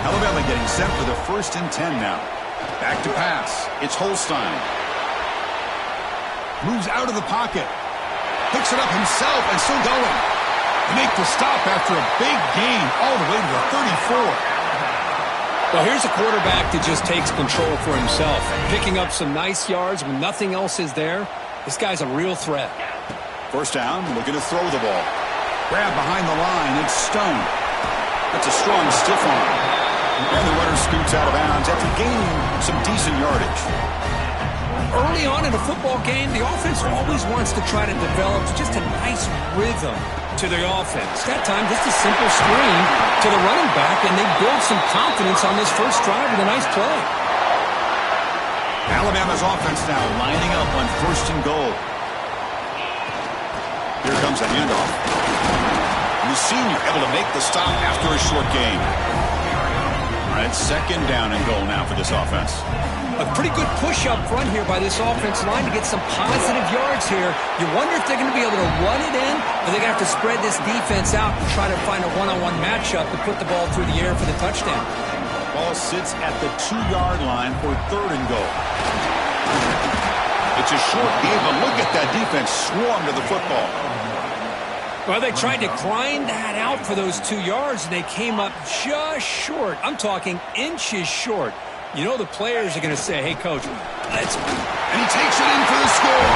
Alabama getting set for the 1st and 10 now. Back to pass. It's Holstein. Moves out of the pocket. Picks it up himself and still going. Make the stop after a big gain all the way to the 34. Well, here's a quarterback that just takes control for himself. Picking up some nice yards when nothing else is there. This guy's a real threat. First down, looking to throw the ball. Grab behind the line, it's Stone. That's a strong stiff arm. And the runner scoots out of bounds after gaining some decent yardage. Early on in a football game, the offense always wants to try to develop just a nice rhythm to their offense. That time, just a simple screen to the running back, and they build some confidence on this first drive with a nice play. Alabama's offense now lining up on 1st and goal. Here comes a handoff. And the senior able to make the stop after a short gain. All right, 2nd down and goal now for this offense. A pretty good push up front here by this offense line to get some positive yards here. You wonder if they're going to be able to run it in, or they're going to have to spread this defense out and try to find a one-on-one matchup to put the ball through the air for the touchdown. Ball sits at the 2-yard line for 3rd and goal. It's a short game, but look at that defense swarm to the football. Well, they tried to grind that out for those 2 yards, and they came up just short. I'm talking inches short. You know the players are going to say, hey, Coach, let's... And he takes it in for the score.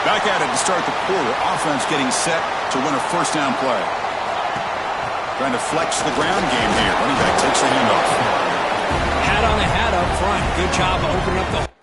Back at it to start the quarter. Offense getting set to win a 1st down play. Trying to flex the ground game here. Running back takes the handoff. Hat on a hat up front. Good job of opening up the...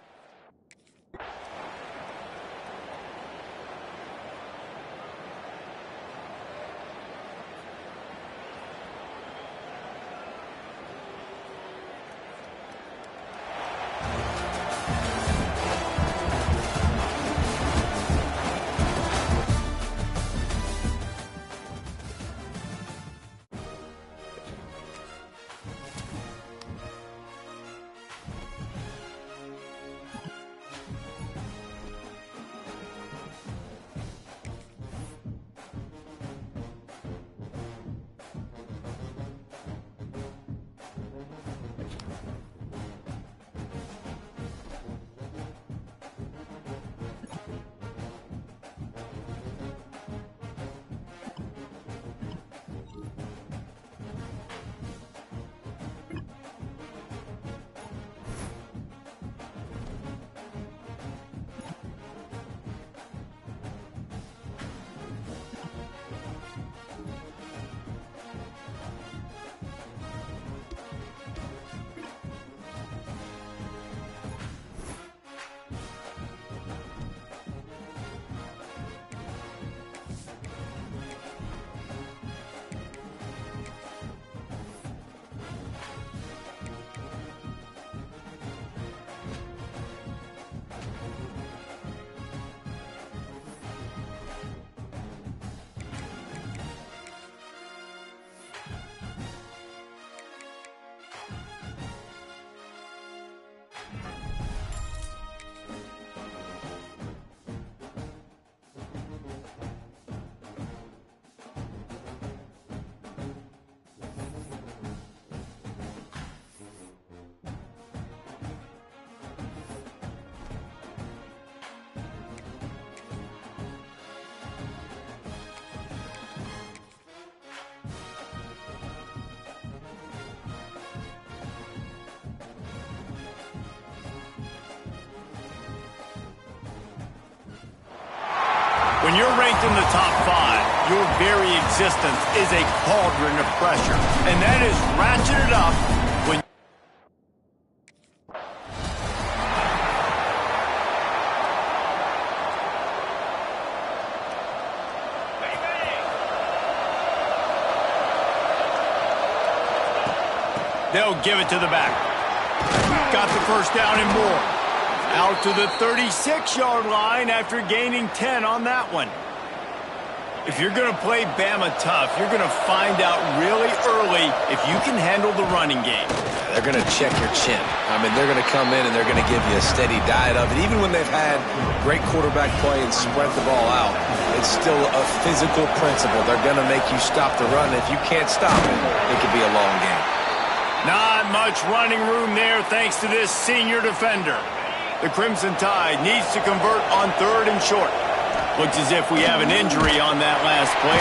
When you're ranked in the top 5, your very existence is a cauldron of pressure. And that is ratcheted up when... They'll give it to the back. Got the first down and more. Out to the 36-yard line after gaining 10 on that one. If you're going to play Bama tough, you're going to find out really early if you can handle the running game. They're going to check your chin. I mean, they're going to come in and they're going to give you a steady diet of it. Even when they've had great quarterback play and spread the ball out, it's still a physical principle. They're going to make you stop the run. If you can't stop it could be a long game. Not much running room there thanks to this senior defender. The Crimson Tide needs to convert on 3rd and short. Looks as if we have an injury on that last play.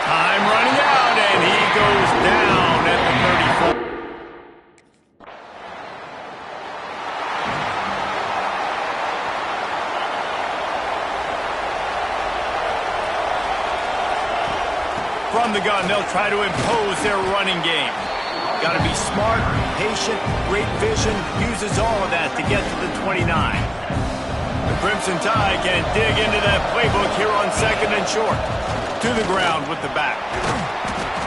Time running out, and he goes down at the 34. From the gun, they'll try to impose their running game. Got to be smart, patient, great vision, uses all of that to get to the 29. The Crimson Tide can dig into that playbook here on 2nd and short. To the ground with the back.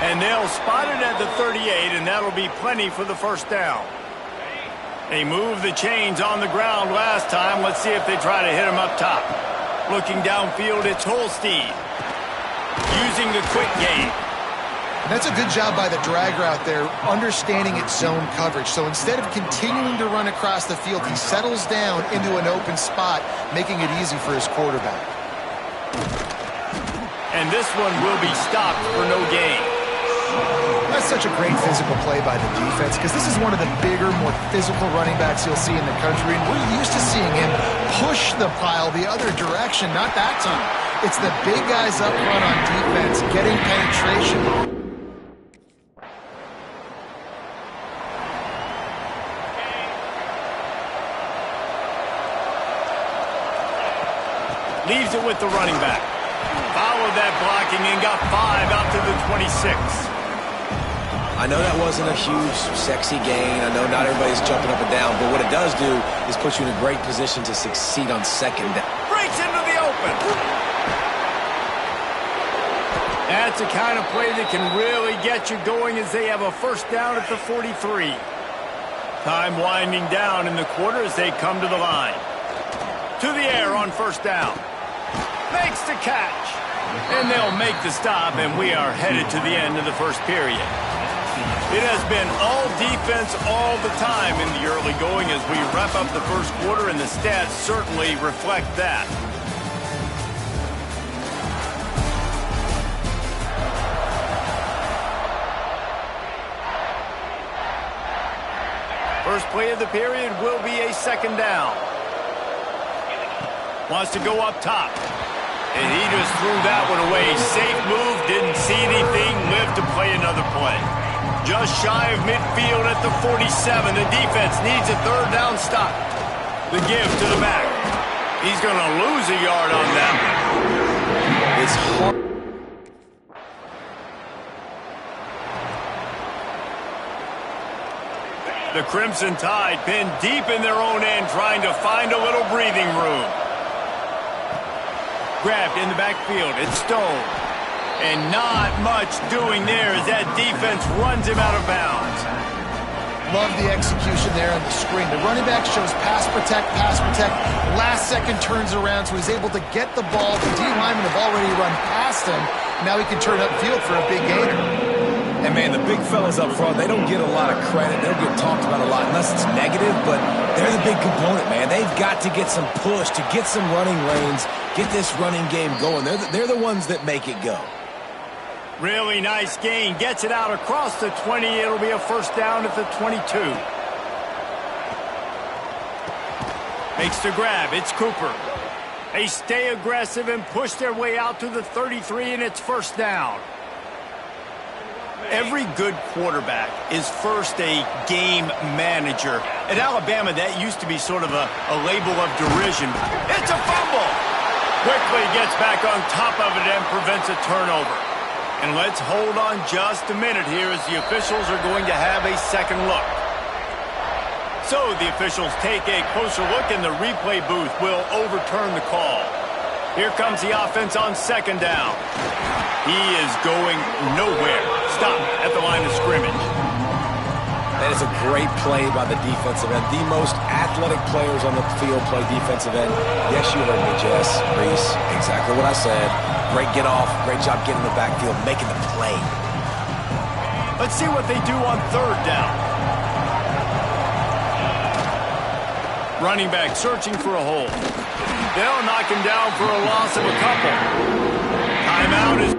And they'll spot it at the 38, and that'll be plenty for the first down. They moved the chains on the ground last time. Let's see if they try to hit him up top. Looking downfield, it's Holstein. Using the quick game. And that's a good job by the drag route there, understanding its zone coverage. So instead of continuing to run across the field, he settles down into an open spot, making it easy for his quarterback. And this one will be stopped for no gain. That's such a great physical play by the defense, because this is one of the bigger, more physical running backs you'll see in the country, and we're used to seeing him push the pile the other direction. Not that time. It's the big guys up front on defense getting penetration. Leaves it with the running back. Followed that blocking and got 5 out to the 26. I know that wasn't a huge, sexy gain. I know not everybody's jumping up and down, but what it does do is put you in a great position to succeed on 2nd down. Breaks into the open. That's the kind of play that can really get you going as they have a first down at the 43. Time winding down in the quarter as they come to the line. To the air on first down. Makes the catch. And they'll make the stop, and we are headed to the end of the first period. It has been all defense all the time in the early going as we wrap up the first quarter, and the stats certainly reflect that. First play of the period will be a 2nd down. Wants to go up top. And he just threw that one away. Safe move, didn't see anything, lived to play another play. Just shy of midfield at the 47. The defense needs a 3rd down stop. The give to the back. He's going to lose a yard on that one. It's hard. The Crimson Tide pinned deep in their own end, trying to find a little breathing room. Grabbed in the backfield. It's Stone. And not much doing there as that defense runs him out of bounds. Love the execution there on the screen. The running back shows pass protect, pass protect. Last second turns around, so he's able to get the ball. The D linemen have already run past him. Now he can turn upfield for a big gainer. And, man, the big fellas up front, they don't get a lot of credit. They don't get talked about a lot unless it's negative, but they're the big component, man. They've got to get some push, to get some running lanes, get this running game going. They're the ones that make it go. Really nice gain. Gets it out across the 20. It'll be a first down at the 22. Makes the grab. It's Cooper. They stay aggressive and push their way out to the 33, and it's first down. Every good quarterback is first a game manager. At Alabama, that used to be sort of a label of derision. It's a fumble! Quickly gets back on top of it and prevents a turnover. And let's hold on just a minute here as the officials are going to have a second look. So the officials take a closer look, and the replay booth will overturn the call. Here comes the offense on 2nd down. He is going nowhere. Stop at the line of scrimmage. That is a great play by the defensive end. The most athletic players on the field play defensive end. Yes, you heard me, Jess, Reese. Exactly what I said. Great get off. Great job getting in the backfield, making the play. Let's see what they do on third down. Running back searching for a hole. They'll knock him down for a loss of a couple. Timeout is...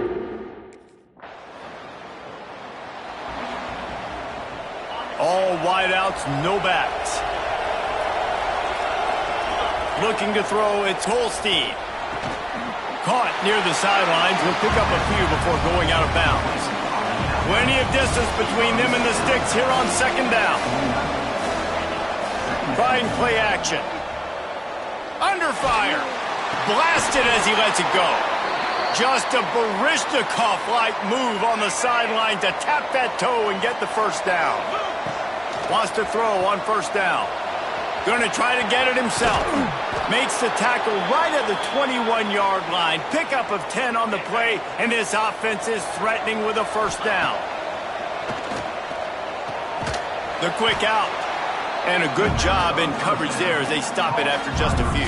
All wideouts, no backs. Looking to throw, it's Holstein. Caught near the sidelines. Will pick up a few before going out of bounds. Plenty of distance between them and the sticks here on second down. Trying play action. Under fire. Blasted as he lets it go. Just a Baryshnikov-like move on the sideline to tap that toe and get the first down. Wants to throw on first down. Going to try to get it himself. Makes the tackle right at the 21-yard line. Pickup of 10 on the play, and this offense is threatening with a first down. The quick out. And a good job in coverage there as they stop it after just a few.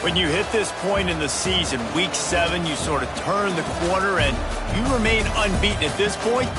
When you hit this point in the season, week 7, you sort of turn the corner and you remain unbeaten at this point.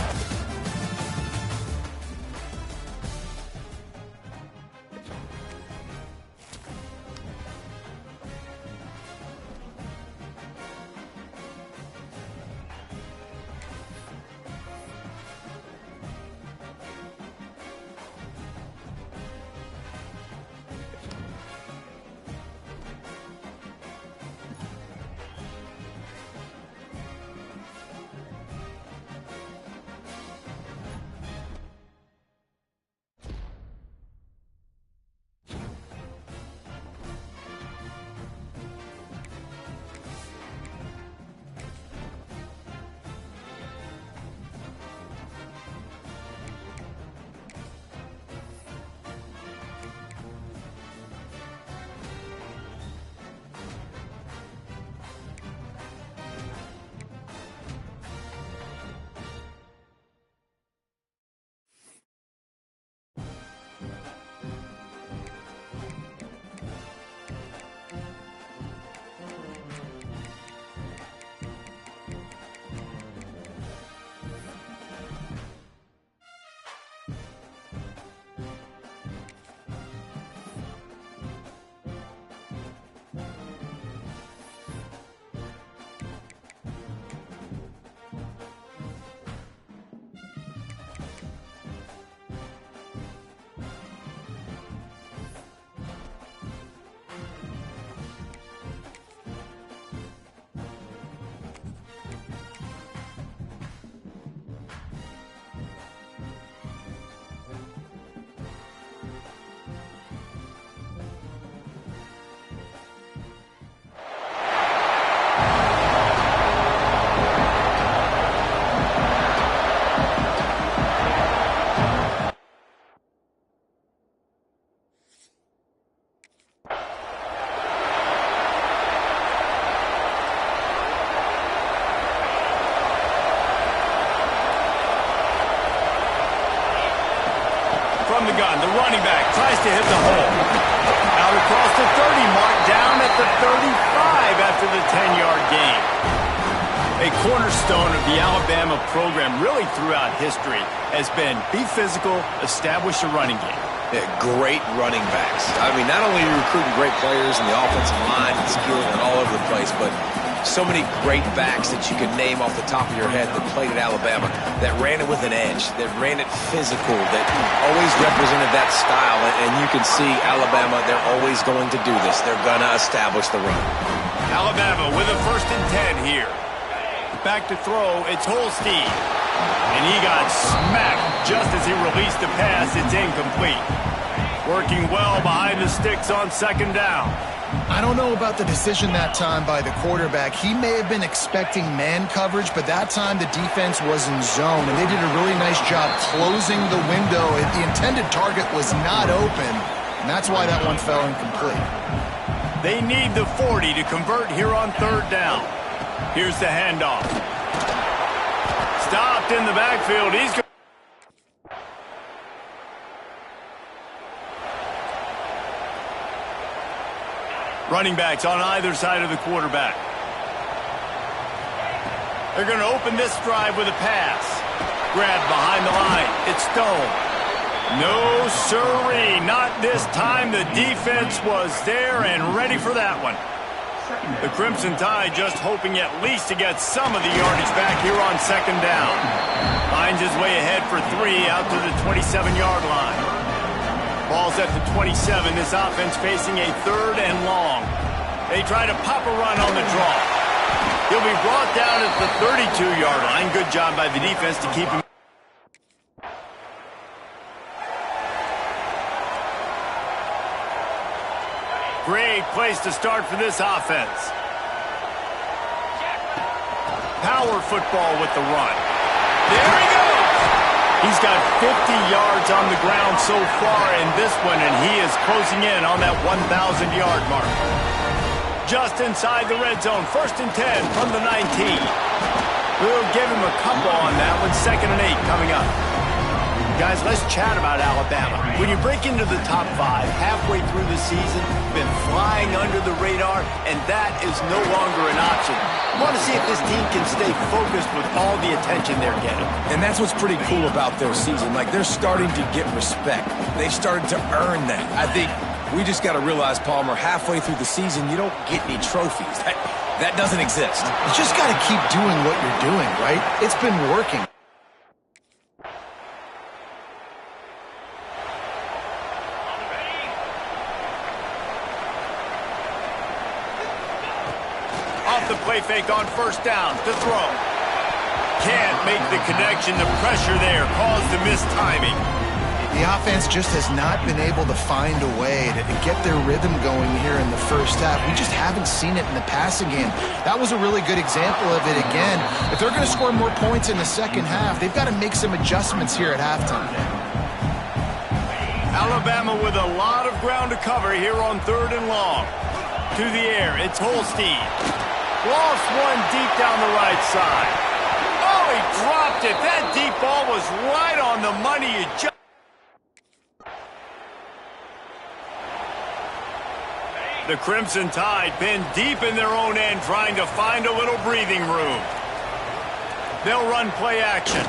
From the gun, the running back tries to hit the hole. Out across the 30 mark, down at the 35 after the 10-yard gain. A cornerstone of the Alabama program really throughout history has been be physical, establish a running game. Yeah, great running backs. I mean, not only are you recruiting great players in the offensive line and skill and all over the place, but so many great backs that you can name off the top of your head that played at Alabama, that ran it with an edge, that ran it physical, that always represented that style. And you can see Alabama, they're always going to do this. They're going to establish the run. Alabama with a 1st and 10 here. Back to throw, it's Holstein. And he got smacked just as he released the pass. It's incomplete. Working well behind the sticks on 2nd down. I don't know about the decision that time by the quarterback. He may have been expecting man coverage, but that time the defense was in zone, and they did a really nice job closing the window. The intended target was not open, and that's why that one fell incomplete. They need the 40 to convert here on third down. Here's the handoff. Stopped in the backfield. He's going. Running backs on either side of the quarterback. They're going to open this drive with a pass. Grabbed behind the line. It's Stone. No sirree, not this time. The defense was there and ready for that one. The Crimson Tide just hoping at least to get some of the yardage back here on second down. Finds his way ahead for 3 out to the 27-yard line. Ball's at the 27. This offense facing a third and long. They try to pop a run on the draw. He'll be brought down at the 32-yard line. Good job by the defense to keep him. Great place to start for this offense. Power football with the run. There he goes! He's got 50 yards on the ground so far in this one, and he is closing in on that 1,000-yard mark. Just inside the red zone, 1st and 10 from the 19. We'll give him a couple on that one, 2nd and 8 coming up. Guys, let's chat about Alabama. When you break into the top 5 halfway through the season, been flying under the radar, and that is no longer an option. You want to see if this team can stay focused with all the attention they're getting. And that's what's pretty cool about their season. Like, they're starting to get respect. They've started to earn that. I think we just got to realize, Palmer, halfway through the season, you don't get any trophies. That doesn't exist. You just got to keep doing what you're doing, right? It's been working. The play fake on 1st down to throw. Can't make the connection. The pressure there caused the missed timing. The offense just has not been able to find a way to get their rhythm going here in the first half. We just haven't seen it in the passing game. That was a really good example of it again. If they're going to score more points in the second half, they've got to make some adjustments here at halftime. Alabama with a lot of ground to cover here on 3rd and long. To the air, it's Holstein. Lost one deep down the right side. Oh, he dropped it. That deep ball was right on the money. The Crimson Tide pinned deep in their own end, trying to find a little breathing room. They'll run play action.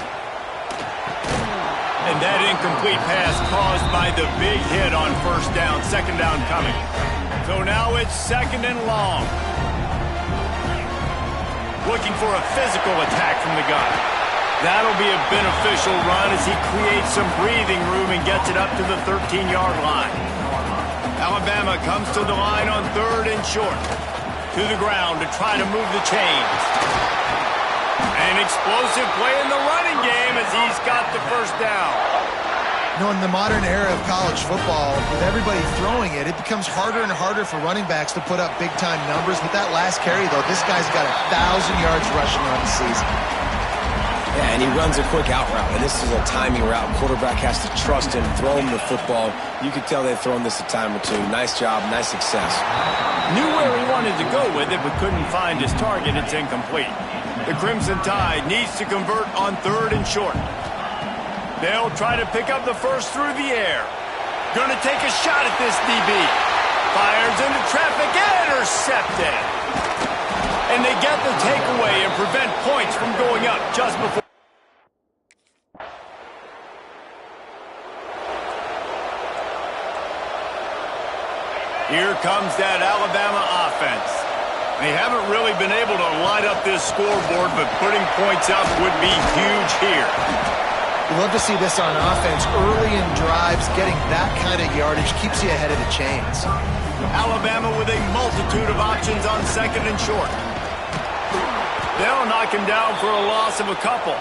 And that incomplete pass caused by the big hit on 1st down. 2nd down coming. So now it's 2nd and long. Looking for a physical attack from the gun. That'll be a beneficial run as he creates some breathing room and gets it up to the 13-yard line. Alabama comes to the line on 3rd and short. To the ground to try to move the chains. An explosive play in the running game as he's got the 1st down. You know, in the modern era of college football, with everybody throwing it, it becomes harder and harder for running backs to put up big-time numbers. With that last carry, though, this guy's got 1,000 yards rushing on the season. Yeah, and he runs a quick out route, and this is a timing route. Quarterback has to trust him, throw him the football. You could tell they've thrown this a time or two. Nice job, nice success. Knew where he wanted to go with it, but couldn't find his target. It's incomplete. The Crimson Tide needs to convert on 3rd and short. They'll try to pick up the first through the air. Gonna take a shot at this DB. Fires into traffic, intercepted. And they get the takeaway and prevent points from going up just before. Here comes that Alabama offense. They haven't really been able to light up this scoreboard, but putting points up would be huge here. You love to see this on offense. Early in drives, getting that kind of yardage keeps you ahead of the chains. Alabama with a multitude of options on 2nd and short. They'll knock him down for a loss of a couple.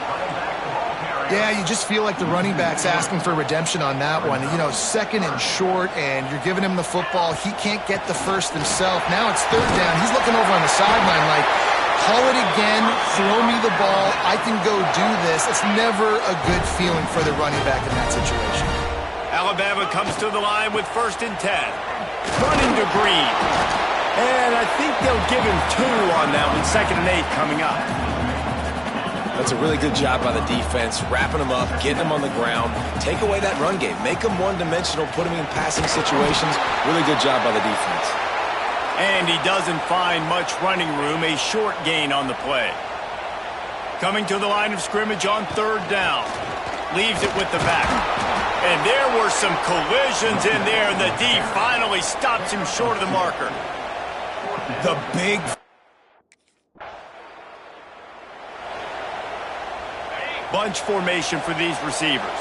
Yeah, you just feel like the running back's asking for redemption on that one. You know, second and short, and you're giving him the football. He can't get the first himself. Now it's third down. He's looking over on the sideline like, call it again, throw me the ball, I can go do this. It's never a good feeling for the running back in that situation. Alabama comes to the line with 1st and 10. Running to Green. And I think they'll give him 2 on that one. 2nd and 8 coming up. That's a really good job by the defense, wrapping them up, getting them on the ground, take away that run game, make them one-dimensional, put them in passing situations. Really good job by the defense. And he doesn't find much running room, a short gain on the play. Coming to the line of scrimmage on 3rd down. Leaves it with the back. And there were some collisions in there, and the D finally stops him short of the marker. The big... Bunch formation for these receivers.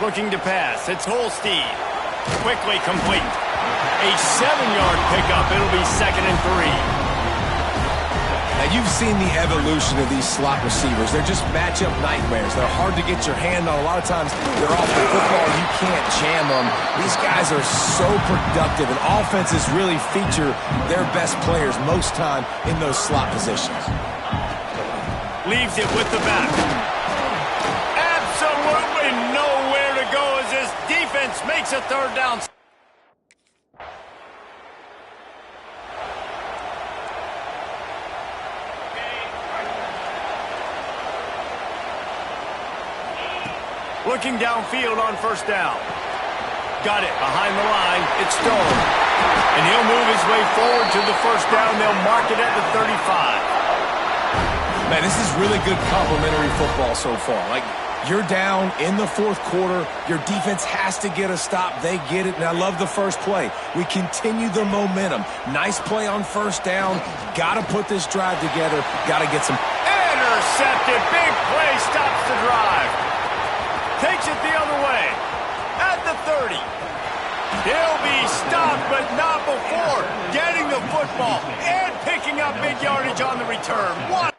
Looking to pass. It's Holstein. Quickly complete. A 7-yard pickup. It'll be 2nd and 3. Now, you've seen the evolution of these slot receivers. They're just matchup nightmares. They're hard to get your hand on. A lot of times, they're off the football. You can't jam them. These guys are so productive, and offenses really feature their best players most time in those slot positions. Leaves it with the back. Absolutely nowhere to go as this defense makes a 3rd down. Looking downfield on 1st down. Got it behind the line. It's Stone. And he'll move his way forward to the 1st down. They'll mark it at the 35. Man, this is really good complementary football so far. Like, you're down in the 4th quarter. Your defense has to get a stop. They get it, and I love the first play. We continue the momentum. Nice play on 1st down. Got to put this drive together. Got to get some... Intercepted. Big play stops the drive. Takes it the other way. At the 30. He'll be stopped, but not before getting the football and picking up big yardage on the return. What?